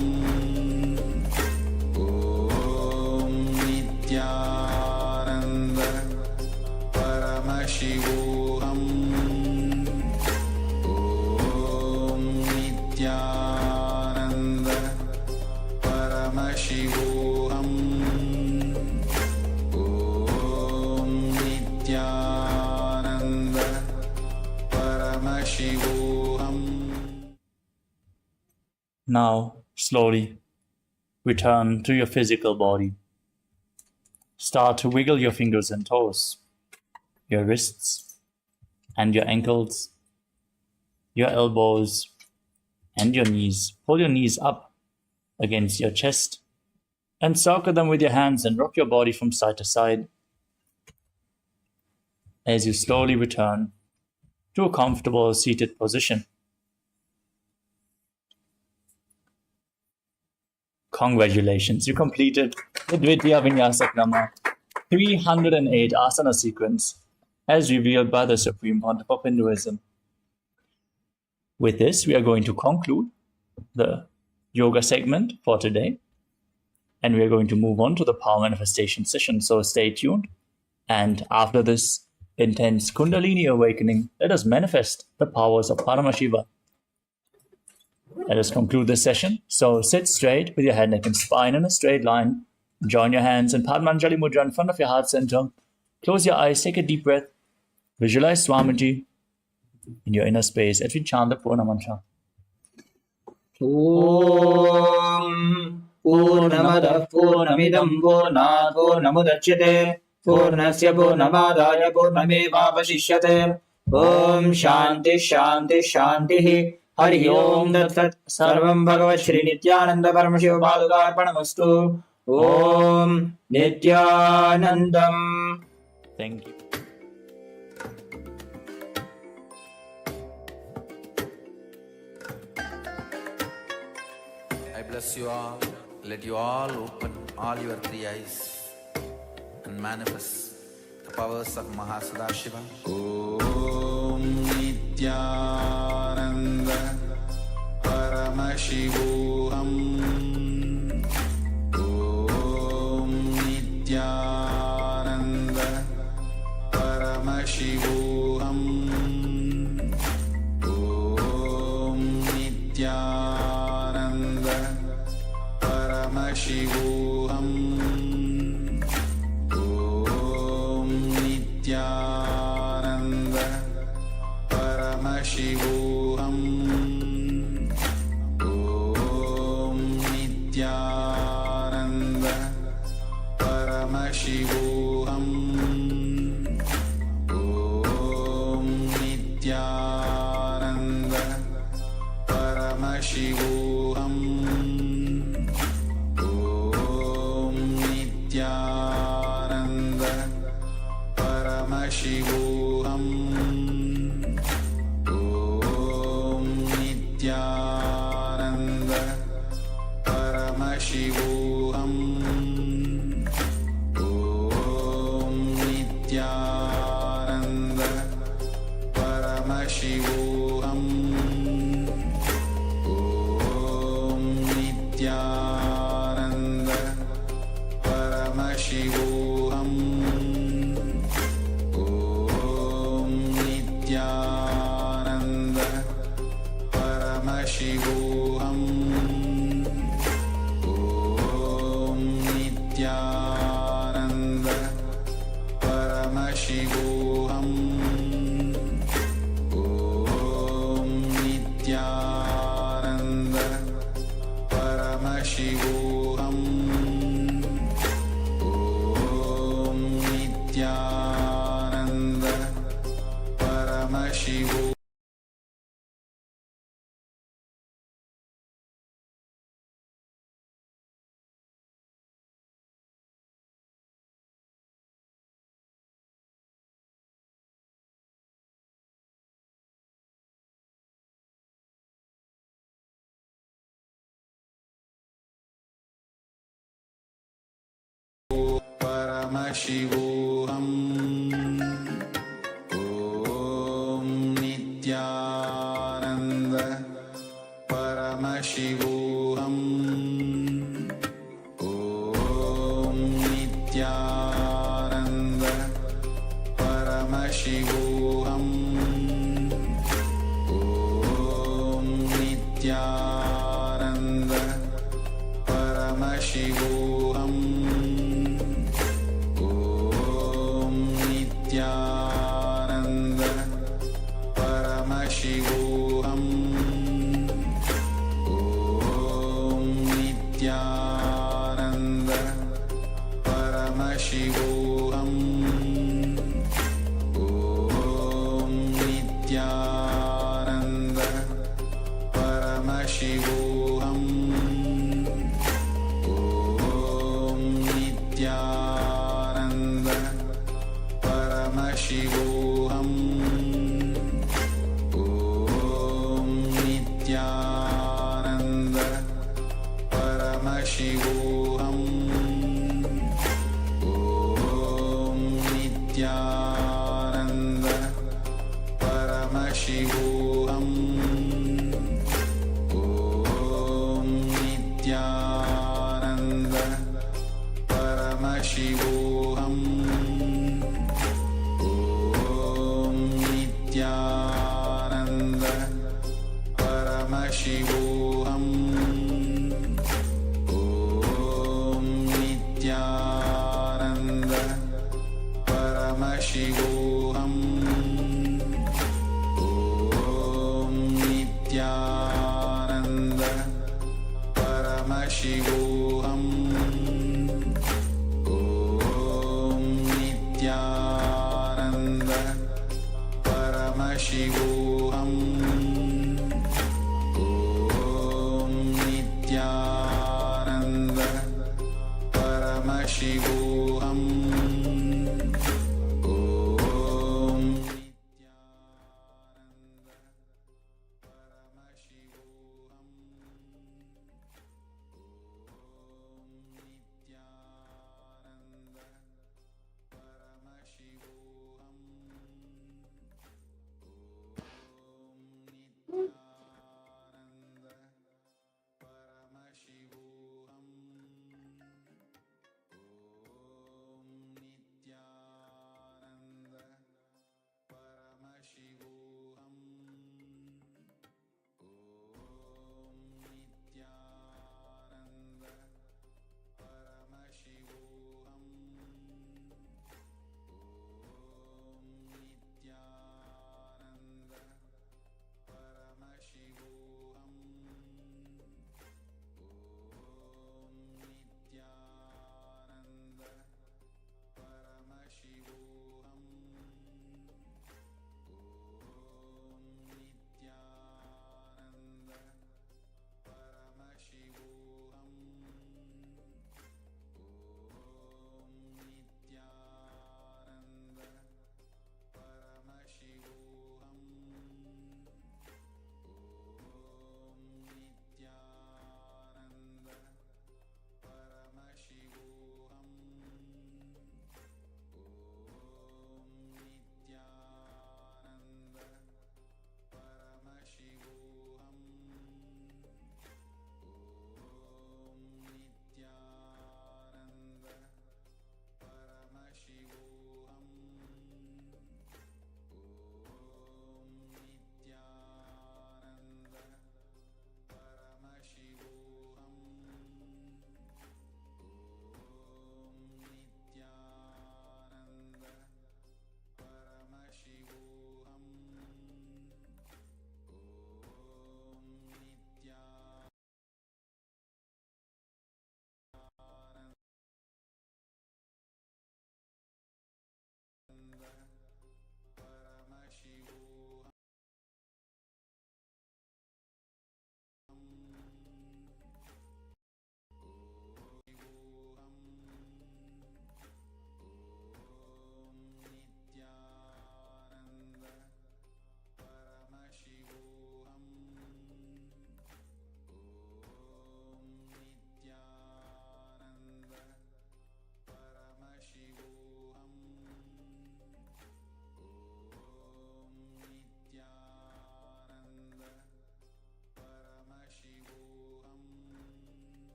Om Nityananda Paramashivoham Om Nityananda Paramashivoham Om Nityananda Paramashivoham. Now, slowly, return to your physical body. Start to wiggle your fingers and toes, your wrists and your ankles, your elbows and your knees. Pull your knees up against your chest and circle them with your hands and rock your body from side to side as you slowly return to a comfortable seated position. Congratulations, you completed the Dvitiya Vinyasa Krama 308 asana sequence as revealed by the Supreme Pontiff of Hinduism. With this, we are going to conclude the yoga segment for today, and we are going to move on to the power manifestation session. So stay tuned, and after this intense Kundalini awakening, let us manifest the powers of Paramashiva. Let us conclude this session. So sit straight with your head, neck, and spine in a straight line. Join your hands in Padmanjali Mudra in front of your heart center. Close your eyes, take a deep breath. Visualize Swamiji in your inner space as we chant the Purna Mantra. Om Purnamadah Purnamidam Purnat Purnamudachyate Purnasya Purnamadaya Purnamevavashishyate. Om Shanti Shanti Shanti. Hari Om Tat Sat Sarvam Bhagavat Shri Nityananda Paramashiva Padukarpanamastu. Om Nityanandam. Thank you. I bless you all. Let you all open all your three eyes and manifest the powers of Sadashiva. Om Nityananda Paramashivoham Om Nityananda Paramashivoham Om Nityananda Paramashivoham Om Nityananda Paramashivoham Om Nityananda Paramashivoham Om Nityananda Paramashivoham Om Nityananda Paramashivoham Om Nityananda Paramashivoham Om Nityananda Paramashivoham Om Nityananda Paramashivoham Om Nityananda Paramashivoham Om Nityananda Paramashivoham Om Nityananda Paramashivoham Om Nityananda Paramashivoham Paramashivoham. Om Nityananda Paramashivoham. Om Nityananda Paramashivoham. Om Nityananda Paramashivoham. Om Nityananda Paramashivoham. Om Nityananda Paramashivoham. Om Nityananda Paramashivoham. Om Nityananda Paramashivoham. Om Nityananda Paramashivoham. Om Nityananda Paramashivoham. Om Nityananda Paramashivoham. Om Nityananda Paramashivoham. Om Nityananda Paramashivoham. Om Nityananda Paramashivoham. Om Nityananda Paramashivoham. Om Nityananda Paramashivoham. Om Nityananda Paramashivoham.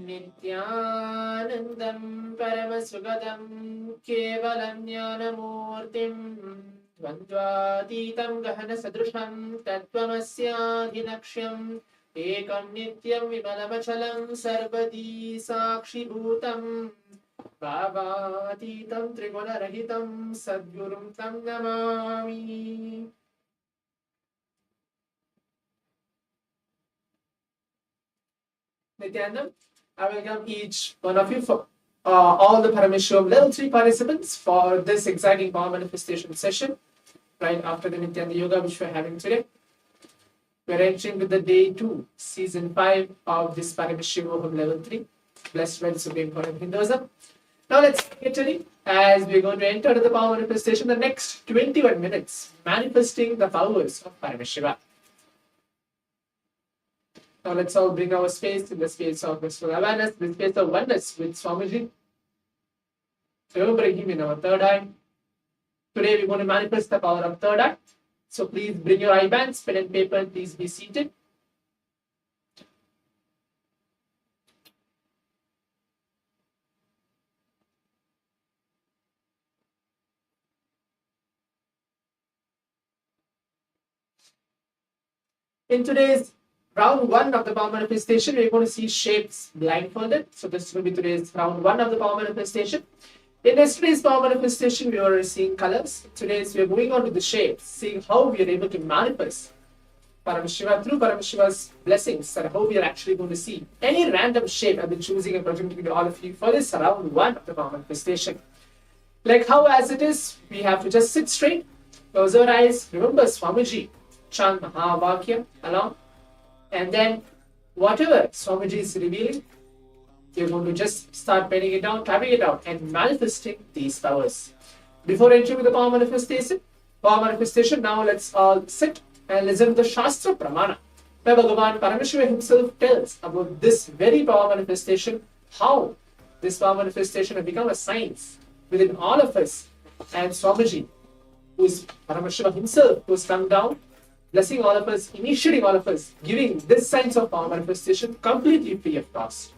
नित्यानन्दं परमसुखदं केवलं ज्ञानमूर्तिं द्वन्द्वातीतं गहनसदृशं तत्त्वमस्याधिलक्ष्यम् एकं नित्यं विमलमचलं सर्वदी साक्षिभूतं भावातीतं त्रिगुणरहितं सद्गुरुं तं Namami. Nityanam, I welcome each one of you for all the Paramashivoham Level 3 participants for this exciting power manifestation session right after the Nityananda Yoga which we are having today. We are entering with the day 2, season 5 of this Paramashivoham Level 3, blessed by the Supreme Pontiff of Hinduism. Now let's get ready as we are going to enter the power manifestation the next 21 minutes, manifesting the powers of Paramashiva. Now let's all bring our space in the space of blissful awareness, the space of oneness with Swamiji. Remembering him in our third eye. Today we're going to manifest the power of third eye. So please bring your eye bands, pen and paper, and please be seated. In today's round 1 of the power manifestation, we're going to see shapes blindfolded. So this will be today's round 1 of the power manifestation. In yesterday's power manifestation, we were seeing colors. Today, we are moving on to the shapes, seeing how we are able to manifest Paramashiva through Paramashiva's blessings, and how we are actually going to see any random shape I've been choosing and projecting to all of you for this round 1 of the power manifestation. Like how as it is, we have to just sit straight, close our eyes, remember Swamiji, chant Mahavakya along. And then, whatever Swamiji is revealing, you're going to just start penning it down, tapping it out, and manifesting these powers. Before entering the power manifestation, now let's all sit and listen to the Shastra Pramana, where Bhagavan Paramashivam himself tells about this very power manifestation, how this power manifestation has become a science within all of us. And Swamiji, who is Paramashivam himself, who has come down, blessing all of us, initiating all of us, giving this science of power manifestation completely free of cost.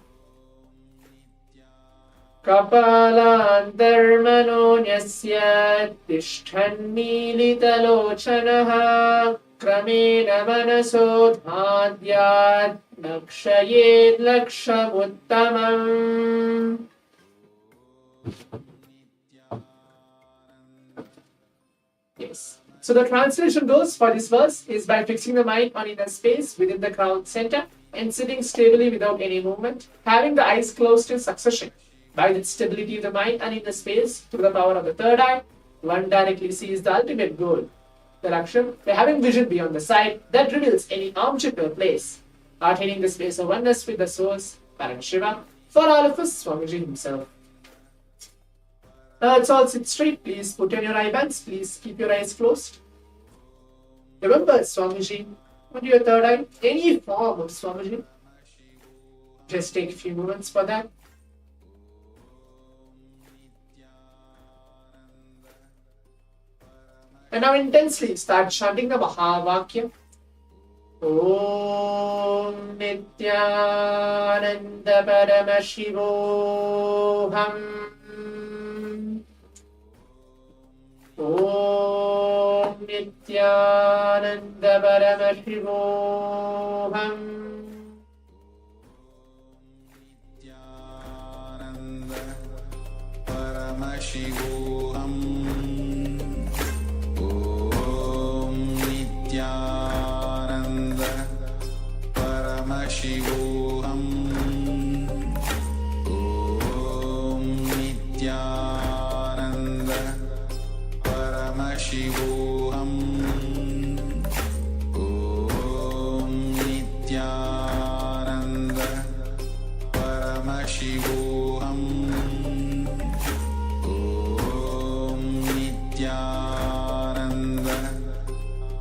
Kapalantarmanonyasya tishthanmilitalochanaha kramena manasodhadyat lakshayet lakshamuttamam. Yes. So the translation goes for this verse is by fixing the mind on inner space within the crown center and sitting stably without any movement, having the eyes closed in succession. By the stability of the mind and inner space, through the power of the third eye, one directly sees the ultimate goal, the Laksham, by having vision beyond the sight that reveals any object or place, attaining the space of oneness with the source, Paramashiva, for all of us, Swamiji himself. Now let's all sit straight, please put on your eye bands, please keep your eyes closed. Remember Swamiji, on your third eye, any form of Swamiji. Just take a few moments for that. And now intensely start chanting the Mahavakya. Om Nityananda Paramashivoham. Om Nityananda Paramashivoham. Nityananda Paramashivoham. Om Nityananda Paramashivoham. Om Nityananda Paramashivoham. Om Nityananda Paramashivoham. Om Nityananda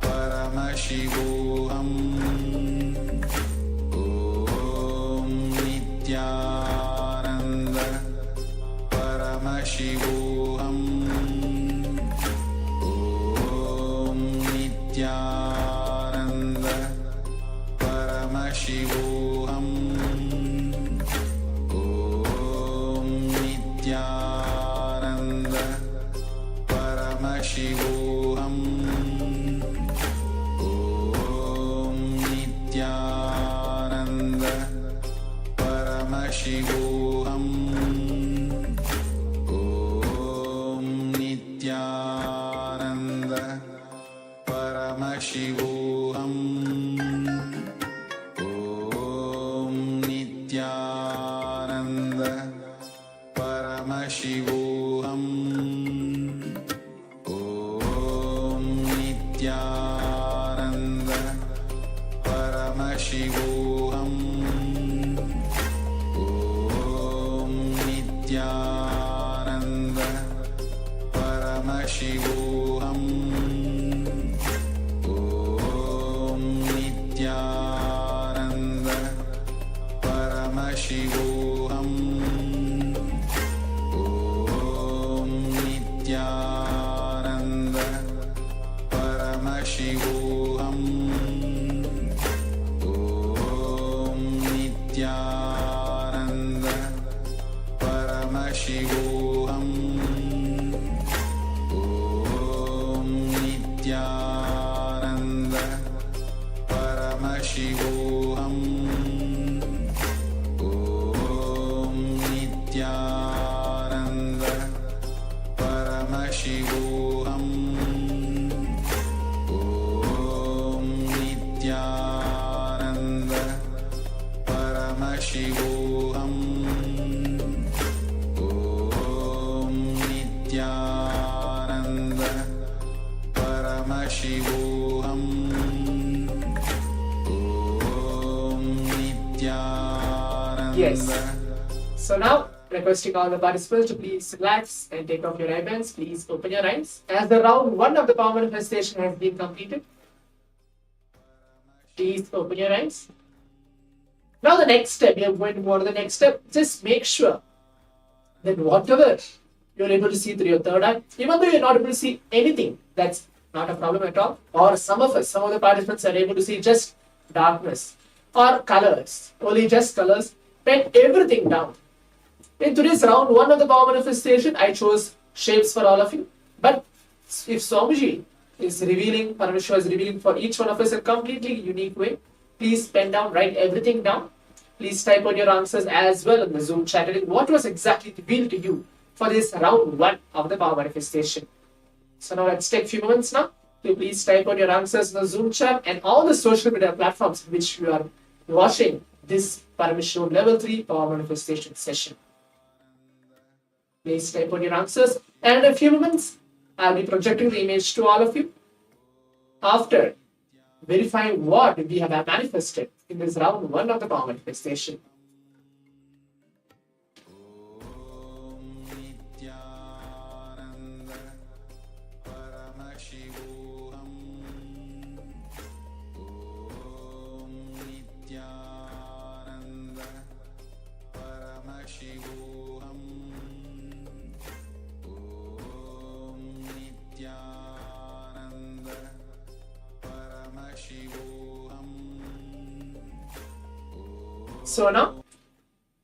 Paramashivoham. Om Nityananda Paramashivoham. Om Nityananda Paramashivoham. Nityananda Paramashivoham Om Nityananda Paramashivoham Om Nityananda Paramashivoham Om Nityananda Paramashivoham Om Nityananda Paramashivoham Om Nityananda Paramashivoham Om Nityananda Paramashivoham Om Nityananda Paramashivoham Om Nityananda Paramashivoham Om Nityananda Paramashivoham Om Nityananda Paramashivoham Om Nityananda Paramashivoham Om Nityananda. Yes. So now, requesting all the participants to please relax and take off your ribbons. Please open your eyes. As the round 1 of the power manifestation has been completed, please open your eyes. Now the next step, we are going to go on to the next step. Just make sure that whatever you're able to see through your third eye, even though you're not able to see anything, that's not a problem at all. Or some of the participants are able to see just darkness or colors, only just colors. Pen everything down. In today's round 1 of the power manifestation, I chose shapes for all of you. But if Swamiji is revealing, Paramashiva is revealing for each one of us in a completely unique way, please pen down, write everything down. Please type on your answers as well in the Zoom chat. What was exactly revealed to you for this round 1 of the power manifestation? So now let's take a few moments now to please type on your answers in the Zoom chat and all the social media platforms in which you are watching this Paramashivoham Level 3 power manifestation session. Please type on your answers, and in a few moments I'll be projecting the image to all of you after verifying what we have manifested in this round 1 of the power manifestation. Om Nityananda Paramashivoham Om Nityananda Paramashivoham Om Nityananda Paramashivoham. So now,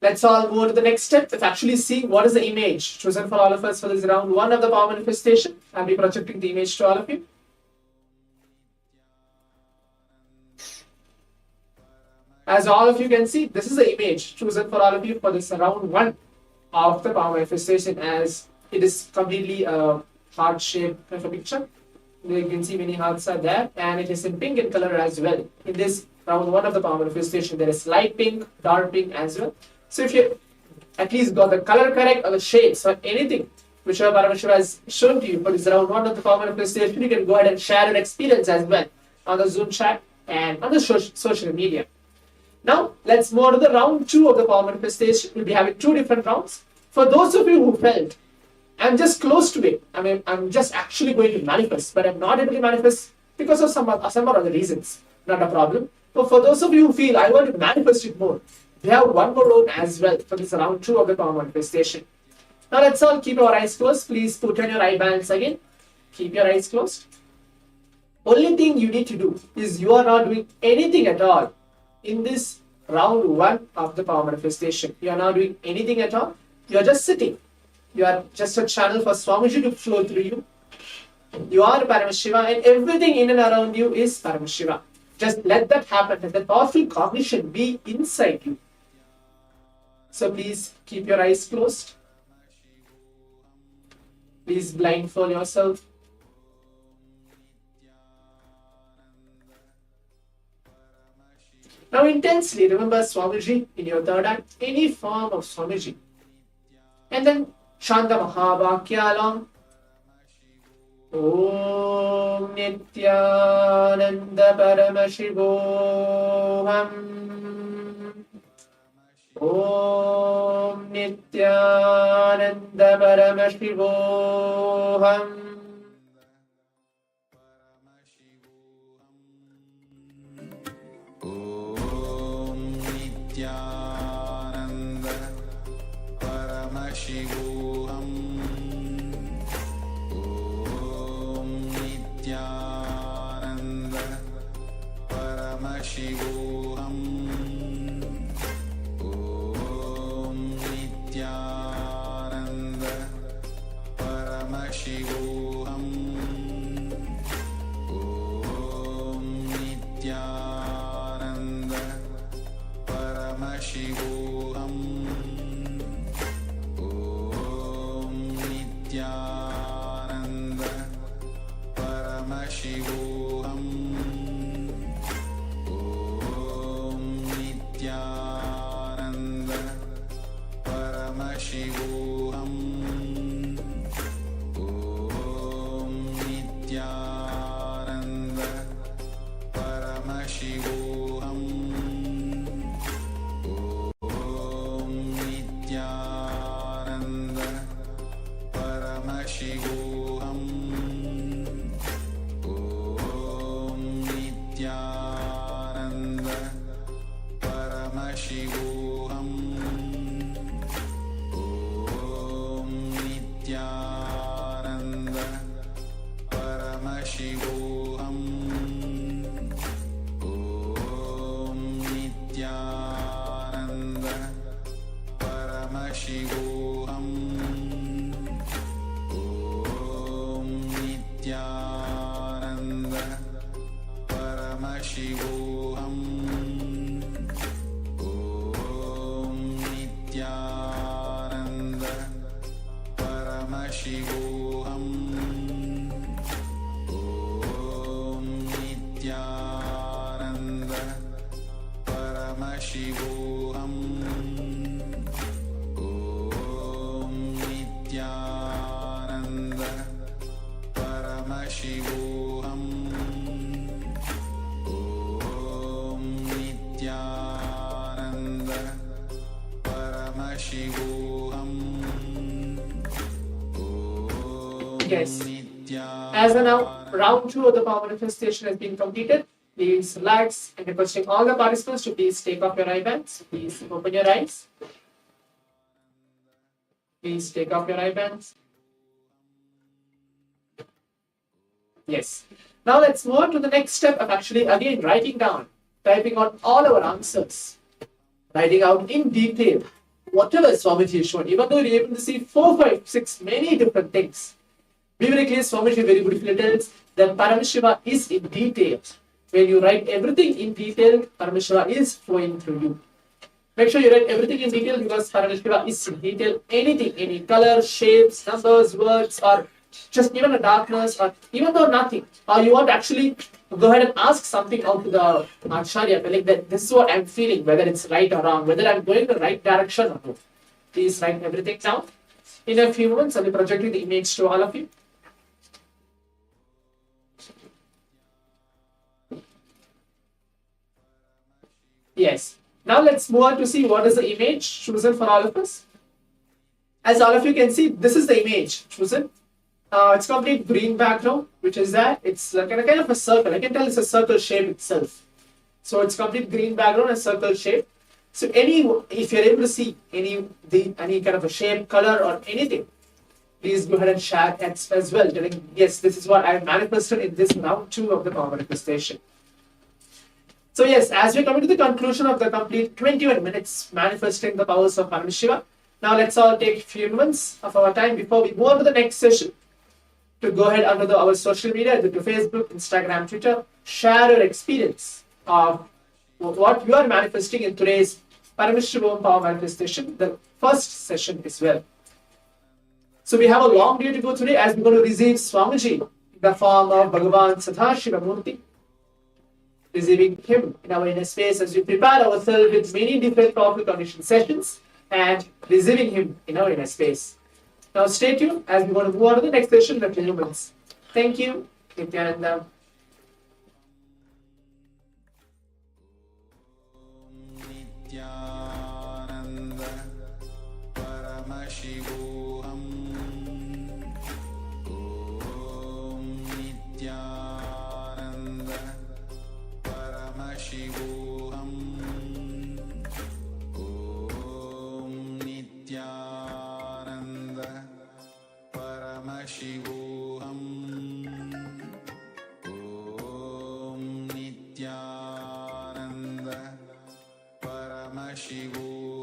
let's all go to the next step. Let's actually see what is the image chosen for all of us for this round 1 of the power manifestation. I'll be projecting the image to all of you. As all of you can see, this is the image chosen for all of you for this round 1 of the power manifestation, as it is completely a heart shape of a picture. You can see many hearts are there, and it is in pink in color as well. In this round 1 of the power manifestation, there is light pink, dark pink as well. So if you at least got the color correct or the shapes or anything which our Paramashiva has shown to you for this round 1 of the power manifestation, you can go ahead and share your experience as well on the Zoom chat and on the social media. Now let's move on to the round 2 of the power manifestation. We'll be having 2 different rounds. For those of you who felt, I'm just close to it, I'm just actually going to manifest, but I'm not able to manifest because of some other reasons, not a problem. But for those of you who feel, I want to manifest it more, we have one more round as well for this round 2 of the power manifestation. Now let's all keep our eyes closed. Please put on your eye bands again. Keep your eyes closed. Only thing you need to do is you are not doing anything at all in this round 1 of the power manifestation. You are not doing anything at all. You are just sitting. You are just a channel for Swamiji to flow through you. You are Paramashiva, and everything in and around you is Paramashiva. Just let that happen. Let that powerful cognition be inside you. So please keep your eyes closed. Please blindfold yourself. Now intensely remember Swamiji in your third eye, any form of Swamiji. And then Shanta Mahavakya along. Om Nityananda Paramashivoham. Om Nityananda Paramashivoham. Om Nityananda Paramashivoham. Om Nityananda Paramashivoham. Om Nityananda Paramashivoham. Om Nityananda Paramashivoham. Om Nityananda Paramashivoham. Om Nityananda Paramashivoham. Om Nityananda Paramashivoham. Om Nityananda Paramashivoham. Om Nityananda Paramashivoham. Om Nityananda Paramashivoham. Om Nityananda Paramashivoham. Om Nityananda Paramashivoham. Om Nityananda Paramashivoham. Om Nityananda Paramashivoham. Om Nityananda Paramashivoham. Om Nityananda Paramashivoham. Yes. As of now, round 2 of the power manifestation has been completed. Please relax and requesting all the participants to please take off your eye bands. Please open your eyes. Please take off your eye bands. Yes. Now let's move on to the next step of actually again writing down, typing out all our answers, writing out in detail whatever Swamiji has shown. Even though you're able to see 4, 5, 6 many different things, be very clear. Swamiji very beautifully tells that Paramashiva is in detail. When you write everything in detail, Paramashiva is flowing through you. Make sure you write everything in detail because Paramashiva is in detail. Anything, any color, shapes, numbers, words, or just even a darkness, or even though nothing, or you want to actually go ahead and ask something out to the Acharya, like that, this is what I'm feeling, whether it's right or wrong, whether I'm going the right direction or not. Please write everything down. In a few moments, I'll be projecting the image to all of you. Yes. Now let's move on to see what is the image chosen for all of us. As all of you can see, this is the image chosen. It's complete green background, which is that it's like a kind of a circle. I can tell it's a circle shape itself. So it's complete green background and circle shape. So if you're able to see any kind of a shape, color, or anything, please go ahead and share it as well. Telling yes, this is what I manifested in this round 2 of the power manifestation. So yes, as we're coming to the conclusion of the complete 21 minutes manifesting the powers of Paramashiva, now let's all take a few moments of our time before we move on to the next session to go ahead under our social media, to Facebook, Instagram, Twitter, share your experience of what you are manifesting in today's Paramashivoham Power Manifestation, the first session as well. So we have a long day to go today as we're going to receive Swamiji in the form of Bhagavan Sadashiva Murthy. Receiving him in our inner space as we prepare ourselves with many different powerful condition sessions and receiving him in our inner space. Now stay tuned as we're going to move on to the next session in a few moments. Thank you. Nityananda. Nityananda Paramashivoham Om Nityananda Paramashivoham Om Nityananda Paramashivoham Om Nityananda Paramashivoham